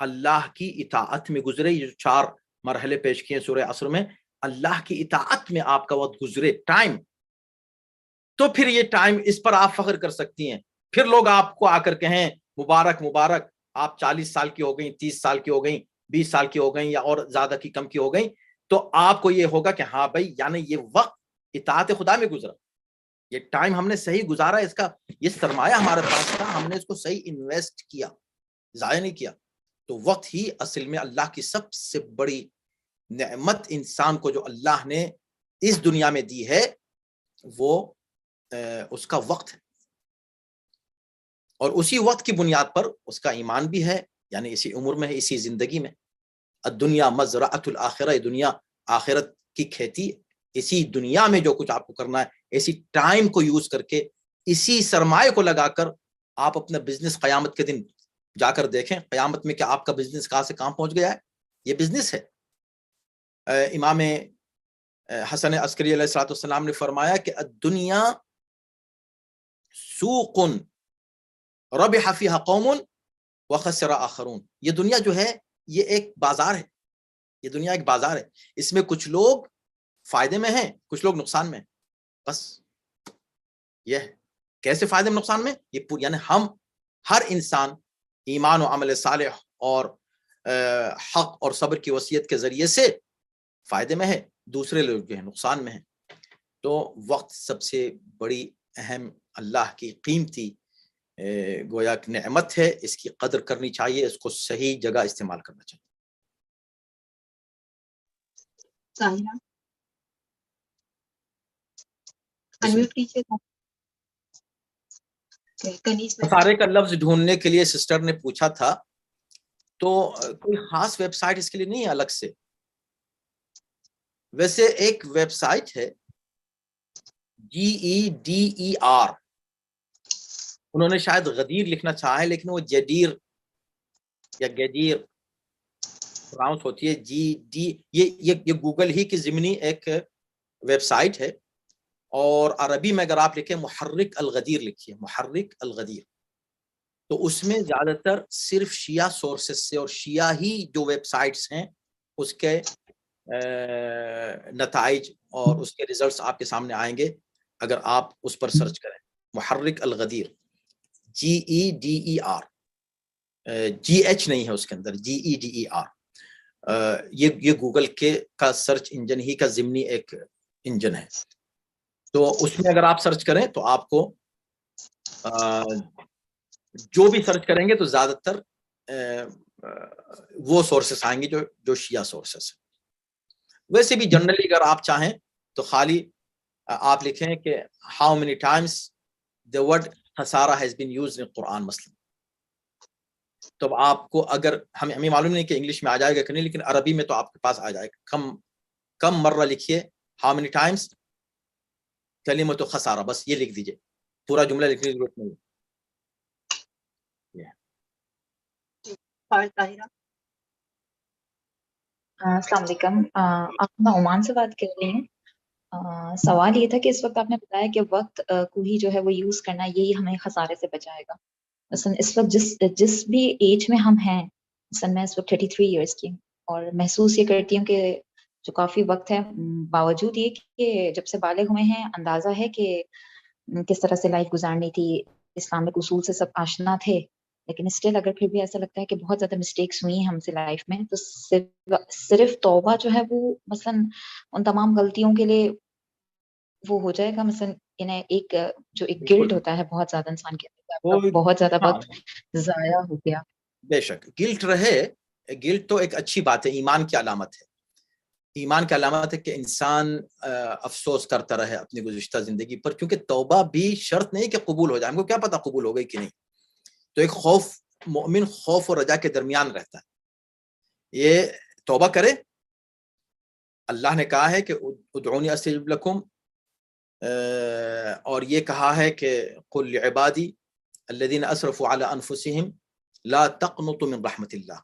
اللہ کی اطاعت میں گزرے۔ یہ جو 4 مرحلے پیش کیے سورہ عصر میں، اللہ کی اطاعت میں آپ کا وقت گزرے، ٹائم، تو پھر یہ ٹائم اس پر آپ فخر کر سکتی ہیں۔ پھر لوگ آپ کو آ کر کہیں مبارک مبارک، آپ 40 سال کی ہو گئیں، 30 سال کی ہو گئیں، 20 سال کی ہو گئیں، یا اور زیادہ کی کم کی ہو گئیں، تو آپ کو یہ ہوگا کہ ہاں بھائی یعنی یہ وقت اطاعت خدا میں گزرا، یہ ٹائم ہم نے صحیح گزارا، اس کا یہ سرمایہ ہمارے پاس تھا، ہم نے اس کو صحیح انویسٹ کیا، ضائع نہیں کیا۔ تو وقت ہی اصل میں اللہ کی سب سے بڑی نعمت انسان کو جو اللہ نے اس دنیا میں دی ہے وہ اس کا وقت ہے، اور اسی وقت کی بنیاد پر اس کا ایمان بھی ہے، یعنی اسی عمر میں ہے، اسی زندگی میں۔ الدنیا مزرعۃ الآخرہ، دنیا آخرت کی کھیتی، اسی دنیا میں جو کچھ آپ کو کرنا ہے، اسی ٹائم کو یوز کر کے، اسی سرمایہ کو لگا کر آپ اپنا بزنس قیامت کے دن جا کر دیکھیں، قیامت میں کہ آپ کا بزنس کہاں سے کہاں پہنچ گیا ہے، یہ بزنس ہے۔ امام حسن عسکری علیہ السلام نے فرمایا کہ الدنیا سوق ربح فیہا قوم وخسر آخرون، یہ دنیا جو ہے یہ ایک بازار ہے، یہ دنیا ایک بازار ہے، اس میں کچھ لوگ فائدے میں ہیں، کچھ لوگ نقصان میں ہیں، بس یہ ہے۔ کیسے فائدے میں نقصان میں؟ یہ یعنی ہم ہر انسان ایمان و عمل صالح اور حق اور صبر کی وصیت کے ذریعے سے فائدے میں ہے، دوسرے لوگ جو ہیں نقصان میں ہیں۔ تو وقت سب سے بڑی اہم اللہ کی قیمتی گویا کہ نعمت ہے، اس کی قدر کرنی چاہیے، اس کو صحیح جگہ استعمال کرنا چاہیے۔ خسارے کا لفظ ڈھونڈنے کے لیے سسٹر نے پوچھا تھا، تو کوئی خاص ویب سائٹ اس کے لیے نہیں ہے الگ سے، ویسے ایک ویب سائٹ ہے GEDER، انہوں نے شاید غدیر لکھنا چاہا ہے لیکن وہ جدیر یا گدیر پروناؤنس ہوتی ہے، یہ گوگل ہی کی ضمنی ایک ویب سائٹ ہے، اور عربی میں اگر آپ لکھیں محرک الغدیر لکھیے، محرک الغدیر، تو اس میں زیادہ تر صرف شیعہ سورسز سے اور شیعہ ہی جو ویب سائٹس ہیں اس کے نتائج اور اس کے ریزلٹس آپ کے سامنے آئیں گے اگر آپ اس پر سرچ کریں، محرک الغدیر، GEDER، GH نہیں ہے اس کے اندر، GEDER، یہ گوگل کا سرچ انجن ہی کا ضمنی ایک انجن ہے، تو اس میں اگر آپ سرچ کریں تو آپ کو جو بھی سرچ کریں گے تو زیادہ تر وہ سورسز آئیں گے جو شیعہ سورسز ہیں۔ ویسے بھی جنرلی اگر آپ چاہیں تو خالی آپ لکھیں کہ how many times the word خسارہ has been used in قرآن مثلا، تو آپ کو اگر ہمیں معلوم نہیں کہ انگلش میں آ جائے گا کہ نہیں، لیکن عربی میں تو آپ کے پاس آ جائے گا، کم مرہ لکھیے how many times کلمۃ خسارہ، بس یہ لکھ دیجئے، پورا جملہ لکھنے کی ضرورت نہیں ہے۔ السلام علیکم، میں عمان سے بات کر رہی ہوں۔ سوال یہ تھا کہ اس وقت آپ نے بتایا کہ وقت کو ہی جو ہے وہ یوز کرنا، یہی ہمیں خسارے سے بچائے گا۔ مثلا اس وقت جس بھی ایج میں ہم ہیں، مثلا میں اس وقت 33 ایئرس کی ہوں، اور محسوس یہ کرتی ہوں کہ جو کافی وقت ہے، باوجود یہ کہ جب سے بالغ ہوئے ہیں اندازہ ہے کہ کس طرح سے لائف گزارنی تھی، اسلامک اصول سے سب آشنا تھے، لیکن اسٹل اگر پھر بھی ایسا لگتا ہے کہ بہت زیادہ مسٹیکس ہوئی ہیں ہم سے لائف میں، تو صرف توبہ جو ہے وہ مثلاً ان تمام غلطیوں کے لیے وہ ہو جائے گا، مثلاً انہیں ایک جو ایک گلٹ ہوتا ہے بہت زیادہ انسان کے اندر، بہت زیادہ وقت ضائع ہو گیا. بے شک گلٹ رہے، گلٹ تو ایک اچھی بات ہے، ایمان کی علامت ہے. ایمان کی علامت ہے کہ انسان افسوس کرتا رہے اپنی گزشتہ زندگی پر، کیونکہ توبہ بھی شرط نہیں کہ قبول ہو جائے. ہم کو کیا پتا قبول ہو گئی کہ نہیں. تو ایک خوف، مومن خوف اور رجا کے درمیان رہتا ہے. یہ توبہ کرے، اللہ نے کہا ہے کہ ادعونی استجب لکم، اور یہ کہا ہے کہ قل لعبادی الذین اسرفوا علی انفسہم لا تقنطوا من رحمت اللہ،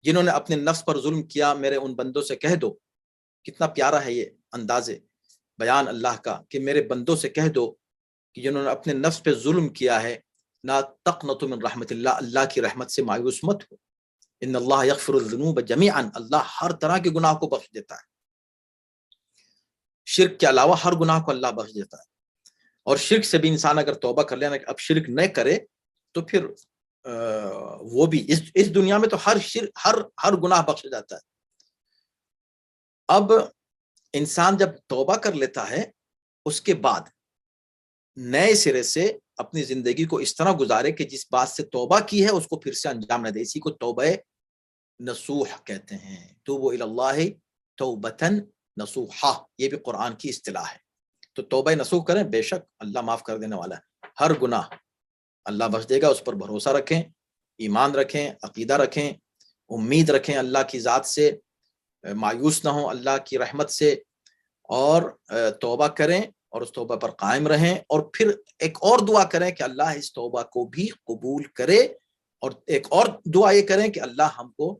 جنہوں نے اپنے نفس پر ظلم کیا میرے ان بندوں سے کہہ دو. کتنا پیارا ہے یہ انداز بیان اللہ کا کہ میرے بندوں سے کہہ دو کہ جنہوں نے اپنے نفس پہ ظلم کیا ہے، لا تقنطوا من رحمت اللہ، اللہ کی رحمت سے مایوس مت ہو. ان اللہ یغفر الذنوب جمیعا، اللہ ہر طرح کے گناہ کو بخش دیتا ہے. شرک کے علاوہ ہر گناہ کو اللہ بخش دیتا ہے. اور شرک سے بھی انسان اگر توبہ کر لینا کہ اب شرک نہ کرے، تو پھر وہ بھی اس دنیا میں تو ہر گناہ بخش جاتا ہے. اب انسان جب توبہ کر لیتا ہے، اس کے بعد نئے سرے سے اپنی زندگی کو اس طرح گزارے کہ جس بات سے توبہ کی ہے اس کو پھر سے انجام نہ دے. اسی کو توبہ نصوح کہتے ہیں. توبوا الی اللہ توبۃ نصوحا، یہ بھی قرآن کی اصطلاح ہے. تو توبہ نصوح کریں، بے شک اللہ معاف کر دینے والا ہے. ہر گناہ اللہ بخش دے گا. اس پر بھروسہ رکھیں، ایمان رکھیں، عقیدہ رکھیں، امید رکھیں اللہ کی ذات سے، مایوس نہ ہوں اللہ کی رحمت سے، اور توبہ کریں اور اس توبہ پر قائم رہیں. اور پھر ایک اور دعا کریں کہ اللہ اس توبہ کو بھی قبول کرے، اور ایک اور دعا یہ کریں کہ اللہ ہم کو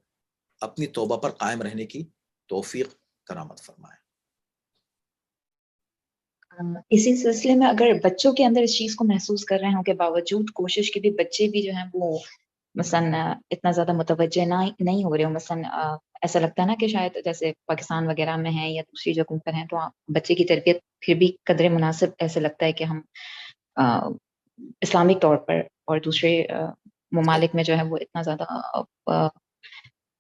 اپنی توبہ پر قائم رہنے کی توفیق کرامت فرمائے. اسی سلسلے میں اگر بچوں کے اندر اس چیز کو محسوس کر رہے ہوں کہ باوجود کوشش کے بھی بچے بھی جو ہیں وہ مثلا اتنا زیادہ متوجہ نہیں ہو رہے ہوں، مثلا ایسا لگتا ہے نا کہ شاید جیسے پاکستان وغیرہ میں ہیں یا دوسری جگہوں پر ہیں، تو بچے کی تربیت پھر بھی قدر مناسب ایسے لگتا ہے کہ ہم اسلامک طور پر، اور دوسرے ممالک میں جو ہے وہ اتنا زیادہ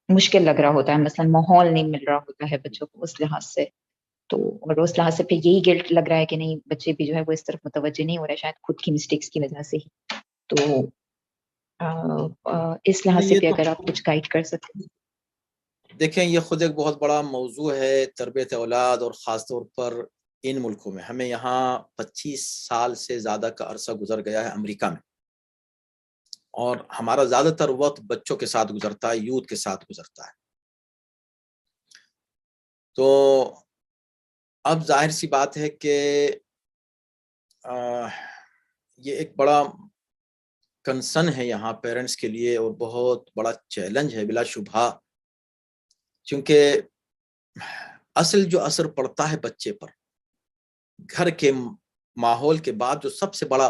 مشکل لگ رہا ہوتا ہے، مثلا ماحول نہیں مل رہا ہوتا ہے بچوں کو اس لحاظ سے. تو اور اس لحاظ سے پھر یہی گلٹ لگ رہا ہے کہ نہیں بچے بھی جو ہے وہ اس طرف متوجہ نہیں ہو رہے، شاید خود کی مسٹیکس کی وجہ سے ہی. تو اس لحاظ سے بھی اگر آپ کچھ گائیڈ کر سکیں. دیکھیں یہ خود ایک بہت بڑا موضوع ہے، تربیت اولاد، اور خاص طور پر ان ملکوں میں. ہمیں یہاں 25 سال سے زیادہ کا عرصہ گزر گیا ہے امریکہ میں، اور ہمارا زیادہ تر وقت بچوں کے ساتھ گزرتا ہے، یوتھ کے ساتھ گزرتا ہے. تو اب ظاہر سی بات ہے کہ یہ ایک بڑا کنسرن ہے یہاں پیرنٹس کے لیے، اور بہت بڑا چیلنج ہے بلا شبہ، کیونکہ اصل جو اثر پڑتا ہے بچے پر گھر کے ماحول کے بعد، جو سب سے بڑا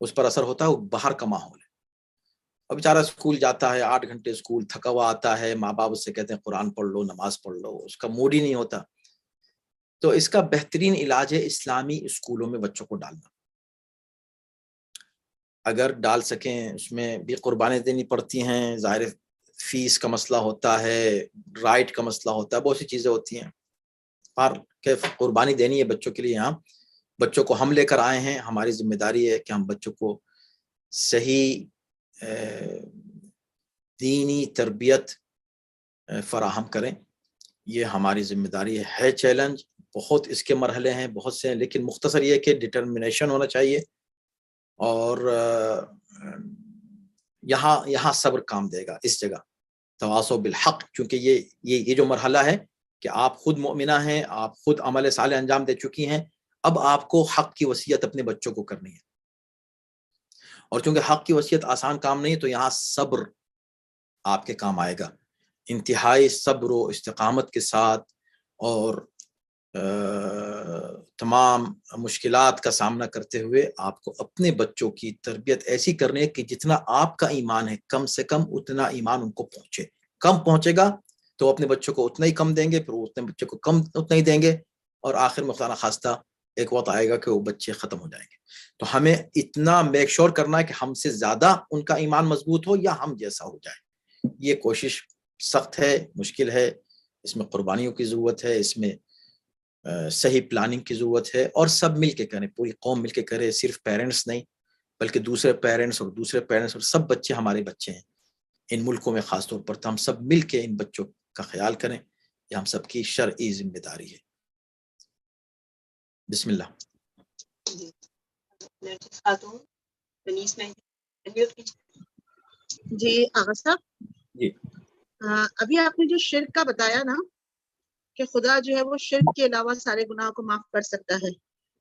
اس پر اثر ہوتا ہے وہ باہر کا ماحول ہے. اب بیچارہ اسکول جاتا ہے 8 گھنٹے اسکول، تھکا ہوا آتا ہے، ماں باپ اس سے کہتے ہیں قرآن پڑھ لو، نماز پڑھ لو، اس کا موڈ ہی نہیں ہوتا. تو اس کا بہترین علاج ہے اسلامی اسکولوں میں بچوں کو ڈالنا. اگر ڈال سکیں، اس میں بھی قربانیاں دینی پڑتی ہیں، ظاہر فیس کا مسئلہ ہوتا ہے، رائٹ کا مسئلہ ہوتا ہے، بہت سی چیزیں ہوتی ہیں، پر کہ قربانی دینی ہے بچوں کے لیے. یہاں بچوں کو ہم لے کر آئے ہیں، ہماری ذمہ داری ہے کہ ہم بچوں کو صحیح دینی تربیت فراہم کریں. یہ ہماری ذمہ داری ہے. چیلنج بہت، اس کے مرحلے ہیں بہت سے ہیں، لیکن مختصر یہ کہ ڈٹرمنیشن ہونا چاہیے، اور یہاں صبر کام دے گا. اس جگہ تواصو بالحق، کیونکہ یہ جو مرحلہ ہے کہ آپ خود مومنہ ہیں، آپ خود عمل صالح انجام دے چکی ہیں، اب آپ کو حق کی وصیت اپنے بچوں کو کرنی ہے. اور چونکہ حق کی وصیت آسان کام نہیں، تو یہاں صبر آپ کے کام آئے گا. انتہائی صبر و استقامت کے ساتھ، اور تمام مشکلات کا سامنا کرتے ہوئے آپ کو اپنے بچوں کی تربیت ایسی کرنی ہے کہ جتنا آپ کا ایمان ہے کم سے کم اتنا ایمان ان کو پہنچے. کم پہنچے گا تو اپنے بچوں کو اتنا ہی کم دیں گے، پھر وہ اتنے بچوں کو کم اتنا ہی دیں گے، اور آخر میں خدا نخواستہ ایک وقت آئے گا کہ وہ بچے ختم ہو جائیں گے. تو ہمیں اتنا میک شور کرنا ہے کہ ہم سے زیادہ ان کا ایمان مضبوط ہو یا ہم جیسا ہو جائے. یہ کوشش سخت ہے، مشکل ہے، اس میں قربانیوں کی ضرورت ہے، اس میں صحیح پلاننگ کی ضرورت ہے، اور سب مل کے کریں، پوری قوم مل کے کرے، صرف پیرنٹس نہیں بلکہ دوسرے پیرنٹس اور سب بچے ہمارے بچے ہیں ان ملکوں میں خاص طور پر. تو ہم سب مل کے ان بچوں کا خیال کریں، یہ ہم سب کی شرعی ذمہ داری ہے. بسم اللہ. جی آغا صاحب، جی ابھی آپ نے جو شرک کا بتایا نا کہ خدا جو ہے وہ شرک کے علاوہ سارے گناہوں کو معاف کر سکتا ہے،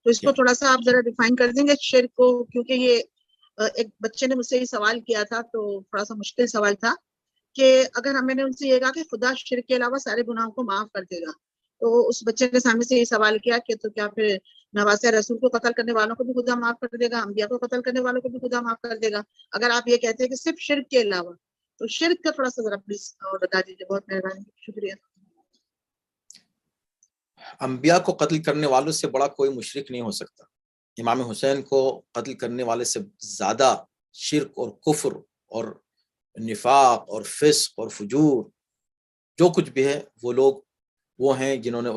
تو اس کو تھوڑا سا آپ ذرا ڈیفائن کر دیں گے شرک کو، کیونکہ یہ ایک بچے نے مجھ سے یہ سوال کیا تھا تو تھوڑا سا مشکل سوال تھا کہ اگر میں نے ان سے یہ کہا کہ خدا شرک کے علاوہ سارے گناہوں کو معاف کر دے گا، تو اس بچے کے سامنے سے یہ سوال کیا کہ تو کیا پھر نواسۂ رسول کو قتل کرنے والوں کو بھی خدا معاف کر دے گا، انبیاء کو قتل کرنے والوں کو بھی خدا معاف کر دے گا؟ اگر آپ یہ کہتے ہیں کہ صرف شرک کے علاوہ، تو شرک کا تھوڑا سا ذرا پلیز بتا دیجیے، بہت مہربانی، شکریہ. انبیاء کو قتل کرنے والوں سے بڑا کوئی مشرک نہیں ہو سکتا. امام حسین کو قتل کرنے والے سے زیادہ شرک اور کفر اور نفاق اور فسق اور فجور جو کچھ بھی ہے وہ لوگ وہ ہیں جنہوں نے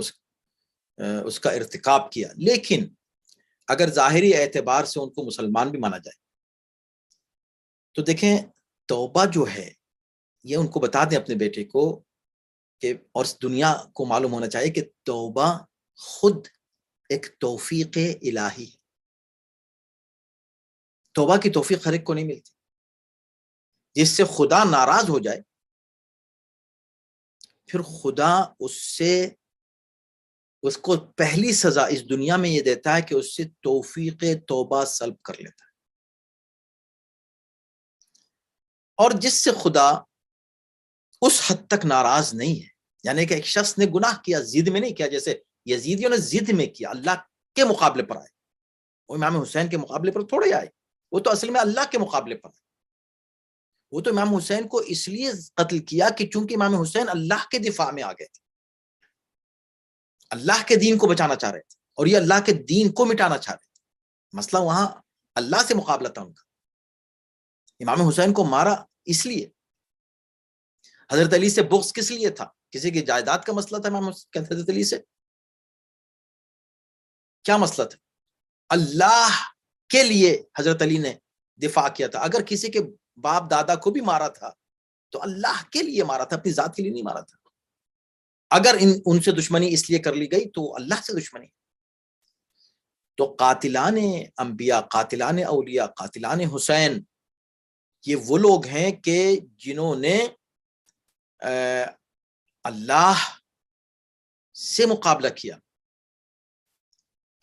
اس کا ارتکاب کیا. لیکن اگر ظاہری اعتبار سے ان کو مسلمان بھی مانا جائے تو دیکھیں توبہ جو ہے یہ ان کو بتا دیں اپنے بیٹے کو کہ، اور دنیا کو معلوم ہونا چاہیے کہ توبہ خود ایک توفیق الہی ہے. توبہ کی توفیق ہر ایک کو نہیں ملتی. جس سے خدا ناراض ہو جائے پھر خدا اس کو پہلی سزا اس دنیا میں یہ دیتا ہے کہ اس سے توفیق توبہ سلب کر لیتا ہے. اور جس سے خدا اس حد تک ناراض نہیں ہے، یعنی کہ ایک شخص نے گناہ کیا، ضد میں نہیں کیا، جیسے یزیدیوں نے ضد میں کیا، اللہ کے مقابلے پر آئے. وہ امام حسین کے مقابلے پر تھوڑے آئے، وہ تو اصل میں اللہ کے مقابلے پر آئے. وہ تو امام حسین کو اس لیے قتل کیا کہ چونکہ امام حسین اللہ کے دفاع میں آ گئے تھے، اللہ کے دین کو بچانا چاہ رہے تھے، اور یہ اللہ کے دین کو مٹانا چاہ رہے تھے. مسئلہ وہاں اللہ سے مقابلہ تھا ان کا. امام حسین کو مارا اس لیے. حضرت علی سے بغض کس لیے تھا؟ کسی کی جائیداد کا مسئلہ تھا امام حضرت علی سے؟ کیا مسئلہ تھا؟ اللہ کے لیے حضرت علی نے دفاع کیا تھا. اگر کسی کے باپ دادا کو بھی مارا تھا تو اللہ کے لیے مارا تھا، اپنی ذات کے لیے نہیں مارا تھا. اگر ان سے دشمنی اس لیے کر لی گئی تو اللہ سے دشمنی. تو قاتلان انبیاء، قاتلان اولیاء، قاتلان حسین یہ وہ لوگ ہیں کہ جنہوں نے اللہ سے مقابلہ کیا،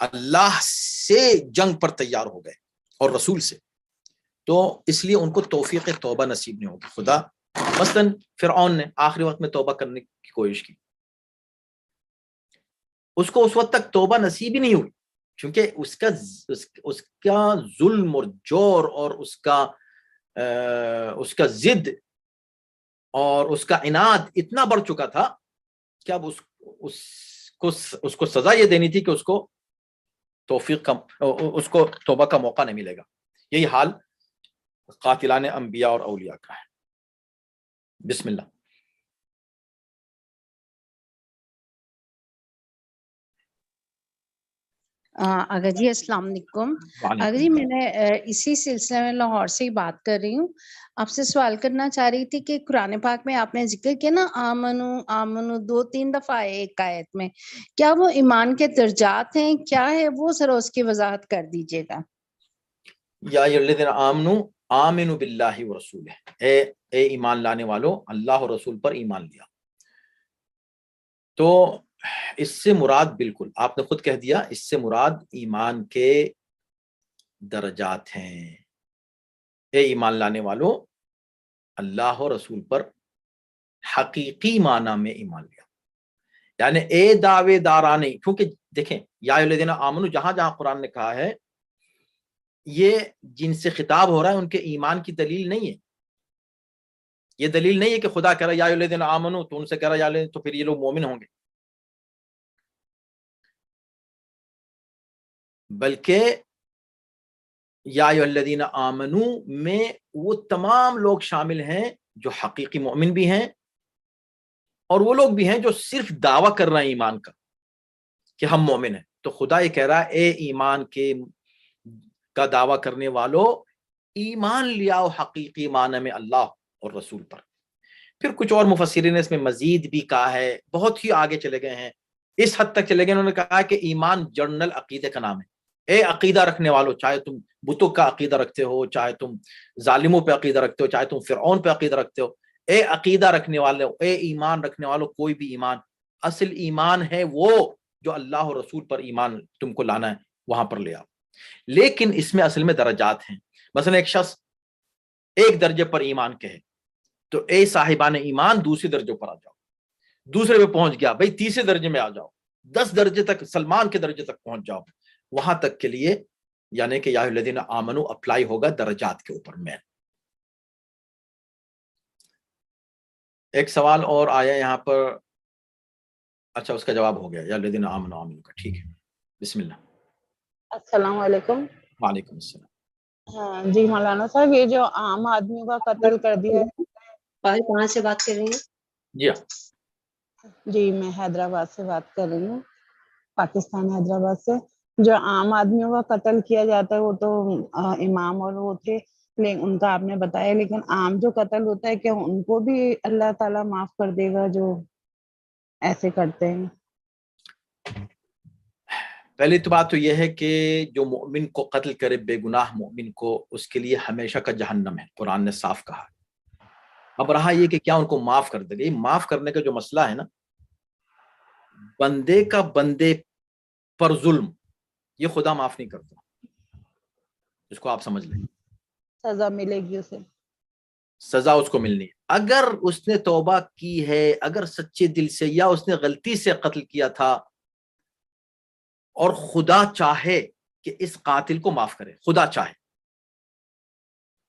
اللہ سے جنگ پر تیار ہو گئے اور رسول سے. تو اس لیے ان کو توفیق توبہ نصیب نہیں ہوگی. خدا مثلاً فرعون نے آخری وقت میں توبہ کرنے کی کوشش کی، اس کو اس وقت تک توبہ نصیب ہی نہیں ہوئی، کیونکہ اس کا ظلم اور جور اور اس کا ضد اور اس کا عناد اتنا بڑھ چکا تھا کہ اب اس کو سزا یہ دینی تھی کہ اس کو توبہ کا موقع نہیں ملے گا. یہی حال قاتلان انبیاء اور اولیاء کا ہے. بسم اللہ. اگر جی السلام علیکم. اگر جی میں نے اسی سلسلے میں لاہور سے ہی بات کر رہی ہوں، آپ سے سوال کرنا چاہ رہی تھی کہ قرآن پاک میں آپ نے ذکر کیا نا آمنو 2-3 دفعہ ایک آیت میں، کیا وہ ایمان کے درجات ہیں؟ کیا ہے وہ؟ ذرا اس کی وضاحت کر دیجیے گا. یا الذین آمنوا باللہ ورسولہ، اے ایمان لانے والو، اللہ اور رسول پر ایمان لیا. تو اس سے مراد، بالکل آپ نے خود کہہ دیا، اس سے مراد ایمان کے درجات ہیں. اے ایمان لانے والو، اللہ اور رسول پر حقیقی معنی میں ایمان لیا، یعنی اے دعوے دارانی. کیونکہ دیکھیں یا الذین آمنوا جہاں جہاں قرآن نے کہا ہے یہ جن سے خطاب ہو رہا ہے ان کے ایمان کی دلیل نہیں ہے. یہ دلیل نہیں ہے کہ خدا کہہ رہا یا الذین آمنو تو ان سے کہہ رہا تو پھر یہ لوگ مومن ہوں گے، بلکہ یا الذین آمنو میں وہ تمام لوگ شامل ہیں جو حقیقی مومن بھی ہیں اور وہ لوگ بھی ہیں جو صرف دعویٰ کر رہے ہیں ایمان کا کہ ہم مومن ہیں. تو خدا یہ کہہ رہا ہے اے ایمان کا دعویٰ کرنے والوں، ایمان لیاؤ حقیقی معنی میں اللہ اور رسول پر. پھر کچھ اور مفسرین نے اس میں مزید بھی کہا ہے، بہت ہی آگے چلے گئے ہیں، اس حد تک چلے گئے انہوں نے کہا کہ ایمان جنرل عقیدے کا نام ہے. اے عقیدہ رکھنے والوں، چاہے تم بتوں کا عقیدہ رکھتے ہو، چاہے تم ظالموں پہ عقیدہ رکھتے ہو، چاہے تم فرعون پہ عقیدہ رکھتے ہو، اے عقیدہ رکھنے والوں، اے ایمان رکھنے والوں، کوئی بھی ایمان، اصل ایمان ہے وہ جو اللہ اور رسول پر ایمان تم کو لانا ہے، وہاں پر لے آؤ. لیکن اس میں اصل میں درجات ہیں. مثلا ایک شخص ایک درجے پر ایمان کہے تو اے صاحبان ایمان دوسرے درجے پر آ جاؤ، دوسرے پہ پہنچ گیا بھائی تیسرے درجے میں آ جاؤ، 10 درجے تک سلمان کے درجے تک پہنچ جاؤ، وہاں تک کے لیے یعنی کہ یا الذین آمنو اپلائی ہوگا درجات کے اوپر. میں ایک سوال اور آیا یہاں پر، اچھا اس کا جواب ہو گیا یا الذین آمنو آمنو کا، ٹھیک ہے. بسم اللہ. السلام علیکم. وعلیکم السلام. ہاں جی مولانا صاحب، یہ جو عام آدمیوں کا قتل کر دیا ہے، کہاں سے بات کر رہی ہیں؟ جی ہاں، جی میں حیدرآباد سے بات کر رہی ہوں، پاکستان حیدرآباد سے. جو عام آدمیوں کا قتل کیا جاتا ہے وہ تو امام اور وہ تھے، لیکن ان کا آپ نے بتایا، لیکن عام جو قتل ہوتا ہے کیا ان کو بھی اللہ تعالیٰ معاف کر دے گا جو ایسے کرتے ہیں؟ پہلی تو بات تو یہ ہے کہ جو مومن کو قتل کرے، بے گناہ مومن کو، اس کے لیے ہمیشہ کا جہنم ہے، قرآن نے صاف کہا. اب رہا یہ کہ کیا ان کو معاف کر دے گا. یہ معاف کرنے کا جو مسئلہ ہے نا، بندے کا بندے پر ظلم یہ خدا معاف نہیں کرتا، اس کو آپ سمجھ لیں. سزا ملے گی اسے، سزا اس کو ملنی ہے. اگر اس نے توبہ کی ہے، اگر سچے دل سے، یا اس نے غلطی سے قتل کیا تھا اور خدا چاہے کہ اس قاتل کو معاف کرے، خدا چاہے،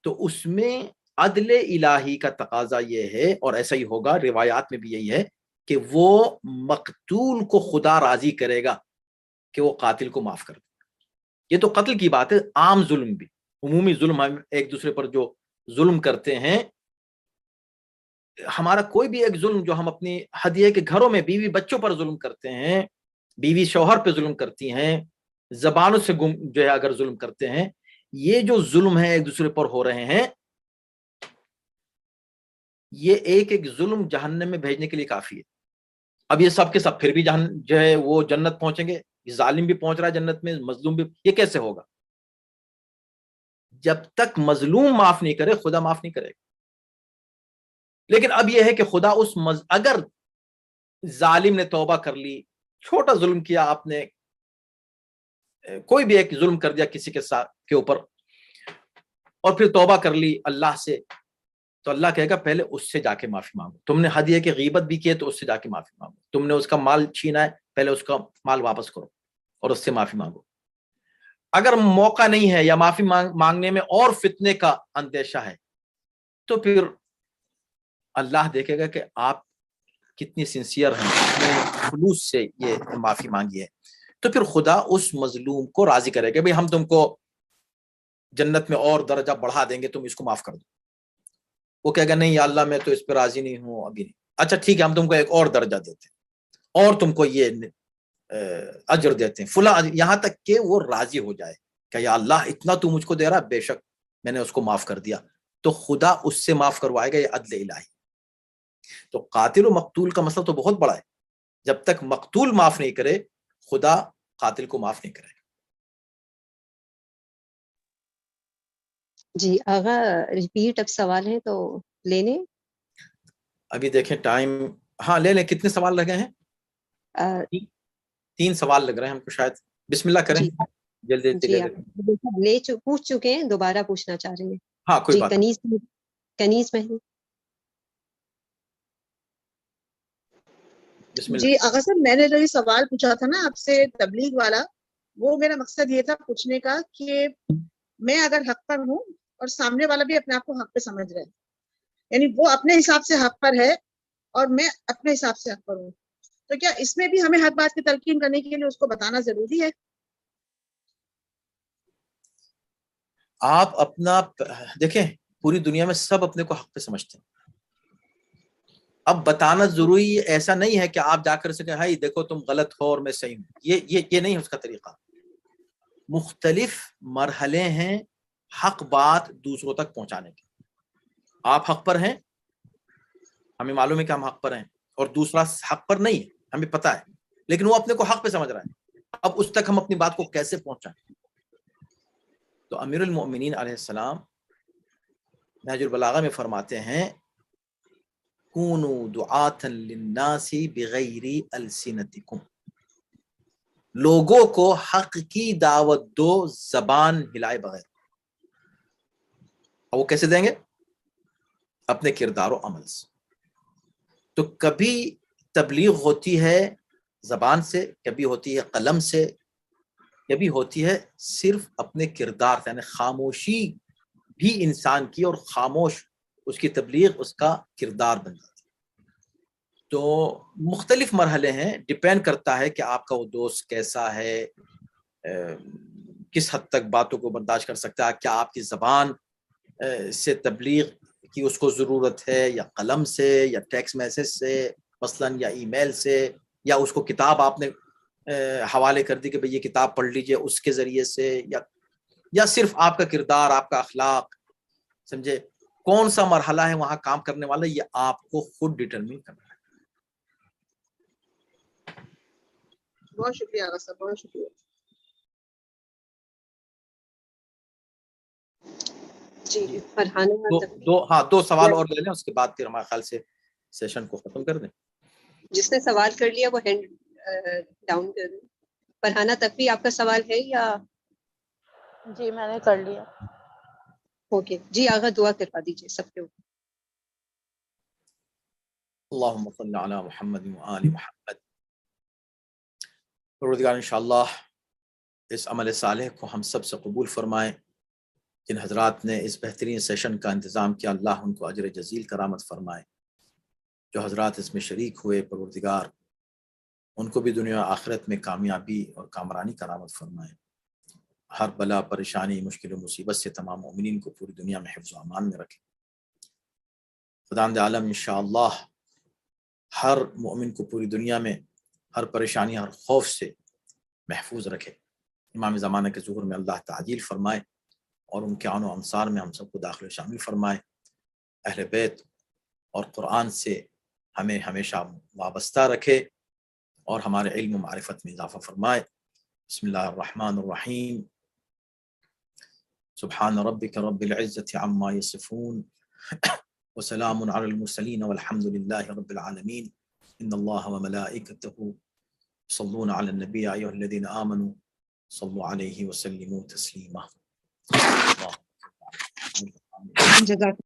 تو اس میں عدل الہی کا تقاضا یہ ہے، اور ایسا ہی ہوگا، روایات میں بھی یہی ہے کہ وہ مقتول کو خدا راضی کرے گا کہ وہ قاتل کو معاف کر دے. یہ تو قتل کی بات ہے، عام ظلم بھی، عمومی ظلم، ہم ایک دوسرے پر جو ظلم کرتے ہیں، ہمارا کوئی بھی ایک ظلم جو ہم اپنی ہدیے کے گھروں میں بیوی بچوں پر ظلم کرتے ہیں، بیوی شوہر پہ ظلم کرتی ہیں، زبانوں سے جو ہے اگر ظلم کرتے ہیں، یہ جو ظلم ہے ایک دوسرے پر ہو رہے ہیں، یہ ایک ایک ظلم جہنم میں بھیجنے کے لیے کافی ہے. اب یہ سب کے سب پھر بھی جو ہے وہ جنت پہنچیں گے، ظالم بھی پہنچ رہا ہے جنت میں، مظلوم بھی، یہ کیسے ہوگا؟ جب تک مظلوم معاف نہیں کرے خدا معاف نہیں کرے گا. لیکن اب یہ ہے کہ خدا اگر ظالم نے توبہ کر لی، چھوٹا ظلم کیا آپ نے، کوئی بھی ایک ظلم کر دیا کسی کے اوپر، اور پھر توبہ کر لی اللہ سے، تو اللہ کہے گا پہلے اس سے جا کے معافی مانگو. تم نے ہدیے کی غیبت بھی کی ہے تو اس سے جا کے معافی مانگو. تم نے اس کا مال چھینا ہے، پہلے اس کا مال واپس کرو اور اس سے معافی مانگو. اگر موقع نہیں ہے یا معافی مانگنے میں اور فتنے کا اندیشہ ہے، تو پھر اللہ دیکھے گا کہ آپ کتنی سنسیئر ہیں، کتنے خلوص سے یہ معافی مانگی ہے. تو پھر خدا اس مظلوم کو راضی کرے گا، بھئی ہم تم کو جنت میں اور درجہ بڑھا دیں گے، تم اس کو معاف کر دو. وہ کہے گا نہیں یا اللہ میں تو اس پہ راضی نہیں ہوں ابھی نہیں. اچھا ٹھیک ہے، ہم تم کو ایک اور درجہ دیتے ہیں اور تم کو یہ اجر دیتے ہیں فلاں، یہاں تک کہ وہ راضی ہو جائے کہ یا اللہ اتنا تو مجھ کو دے رہا، بے شک میں نے اس کو معاف کر دیا. تو خدا اس سے معاف کروائے گا، یہ عدل الہی. تو قاتل و مقتول کا مسئلہ تو بہت بڑا ہے. جب تک مقتول معاف نہیں کرے خدا قاتل کو معاف نہیں کرے گا. جی آغا ریپیٹ اب سوال ہے تو لینے. ابھی دیکھیں ٹائم، ہاں لے لیں. کتنے سوال لگے ہیں؟ 3 سوال لگ رہے ہیں ہم کو شاید. بسم اللہ کریں. جلدی جی پوچھ چکے ہیں، دوبارہ پوچھنا چاہ رہے ہیں. ہاں کوئی جی بات. کنیز میں جی آغا صاحب، میں نے جو یہ سوال پوچھا تھا نا آپ سے تبلیغ والا، وہ میرا مقصد یہ تھا پوچھنے کا کہ میں اگر حق پر ہوں اور سامنے والا بھی اپنے آپ کو حق پہ سمجھ رہا ہے، یعنی وہ اپنے حساب سے حق پر ہے اور میں اپنے حساب سے حق پر ہوں، تو کیا اس میں بھی ہمیں ہر بات کی تلقین کرنے کے لیے اس کو بتانا ضروری ہے؟ آپ اپنا دیکھیں، پوری دنیا میں سب اپنے کو حق پہ سمجھتے ہیں. اب بتانا ضروری ایسا نہیں ہے کہ آپ جا کر سکیں ہائی دیکھو تم غلط ہو اور میں صحیح ہوں. یہ نہیں ہے اس کا طریقہ. مختلف مرحلے ہیں حق بات دوسروں تک پہنچانے کے. آپ حق پر ہیں، ہمیں معلوم ہے کہ ہم حق پر ہیں، اور دوسرا حق پر نہیں ہے، ہمیں پتہ ہے، لیکن وہ اپنے کو حق پہ سمجھ رہا ہے. اب اس تک ہم اپنی بات کو کیسے پہنچائیں؟ تو امیر المؤمنین علیہ السلام نہج البلاغہ میں فرماتے ہیں کونوا دعاۃ للناس بغیر السنتکم، لوگوں کو حق کی دعوت دو زبان ہلائے بغیر. اور وہ کیسے دیں گے؟ اپنے کردار و عمل سے. تو کبھی تبلیغ ہوتی ہے زبان سے، کبھی ہوتی ہے قلم سے، کبھی ہوتی ہے صرف اپنے کردار سے، یعنی خاموشی بھی انسان کی، اور خاموش اس کی تبلیغ اس کا کردار بن جاتی ہے. تو مختلف مرحلے ہیں، ڈیپینڈ کرتا ہے کہ آپ کا وہ دوست کیسا ہے، کس حد تک باتوں کو برداشت کر سکتا ہے، کیا آپ کی زبان سے تبلیغ کی اس کو ضرورت ہے، یا قلم سے، یا ٹیکسٹ میسج سے مثلا، یا ای میل سے، یا اس کو کتاب آپ نے حوالے کر دی کہ بھئی یہ کتاب پڑھ لیجئے اس کے ذریعے سے، یا صرف آپ کا کردار، آپ کا اخلاق. سمجھے؟ کون سا مرحلہ ہے وہاں کام کرنے والا، یہ آپ کو خود ڈٹرمن کرنا ہے. بہت شکریہ آغا صاحب، بہت شکریہ. جی فرحانہ دو سوال اور لے لیں، اس کے بعد پھر ہمارے خیال سے سیشن کو ختم کر دیں. جس نے سوال کر لیا وہ ہینڈ ڈاؤن کر دیں. فرحانہ تقوی آپ کا سوال ہے یا؟ جی میں نے کر لیا. اوکے جی، آغا دعا کروا دیجیے سب کے اوپر. اللہم صلی علی محمد وآل محمد. پروردگار انشاءاللہ اس عمل صالح کو ہم سب سے قبول فرمائیں. جن حضرات نے اس بہترین سیشن کا انتظام کیا، اللہ ان کو اجر جزیل کرامت فرمائے. جو حضرات اس میں شریک ہوئے، پروردگار ان کو بھی دنیا آخرت میں کامیابی اور کامرانی کرامت فرمائے. ہر بلا، پریشانی، مشکل و مصیبت سے تمام مومنین کو پوری دنیا میں حفظ و امان میں رکھے. خداوند عالم انشاءاللہ ہر مومن کو پوری دنیا میں ہر پریشانی، ہر خوف سے محفوظ رکھے. امام زمانہ کے ظہور میں اللہ تعجیل فرمائے، اور ان کے آن و انصار میں ہم سب کو داخل و شامل فرمائے. اہل بیت اور قرآن سے ہمیں ہمیشہ وابستہ رکھے، اور ہمارے علم و معرفت میں اضافہ فرمائے. بسم اللہ الرحمن الرحیم. سبحان ربک رب العزة عما یصفون وسلام علی المرسلین والحمد للہ رب العالمین. ان اللہ وملائکتہ يصلون علی النبی یا ایھا الذین آمنوا صلوا علیہ وسلموا تسلیما. جزاک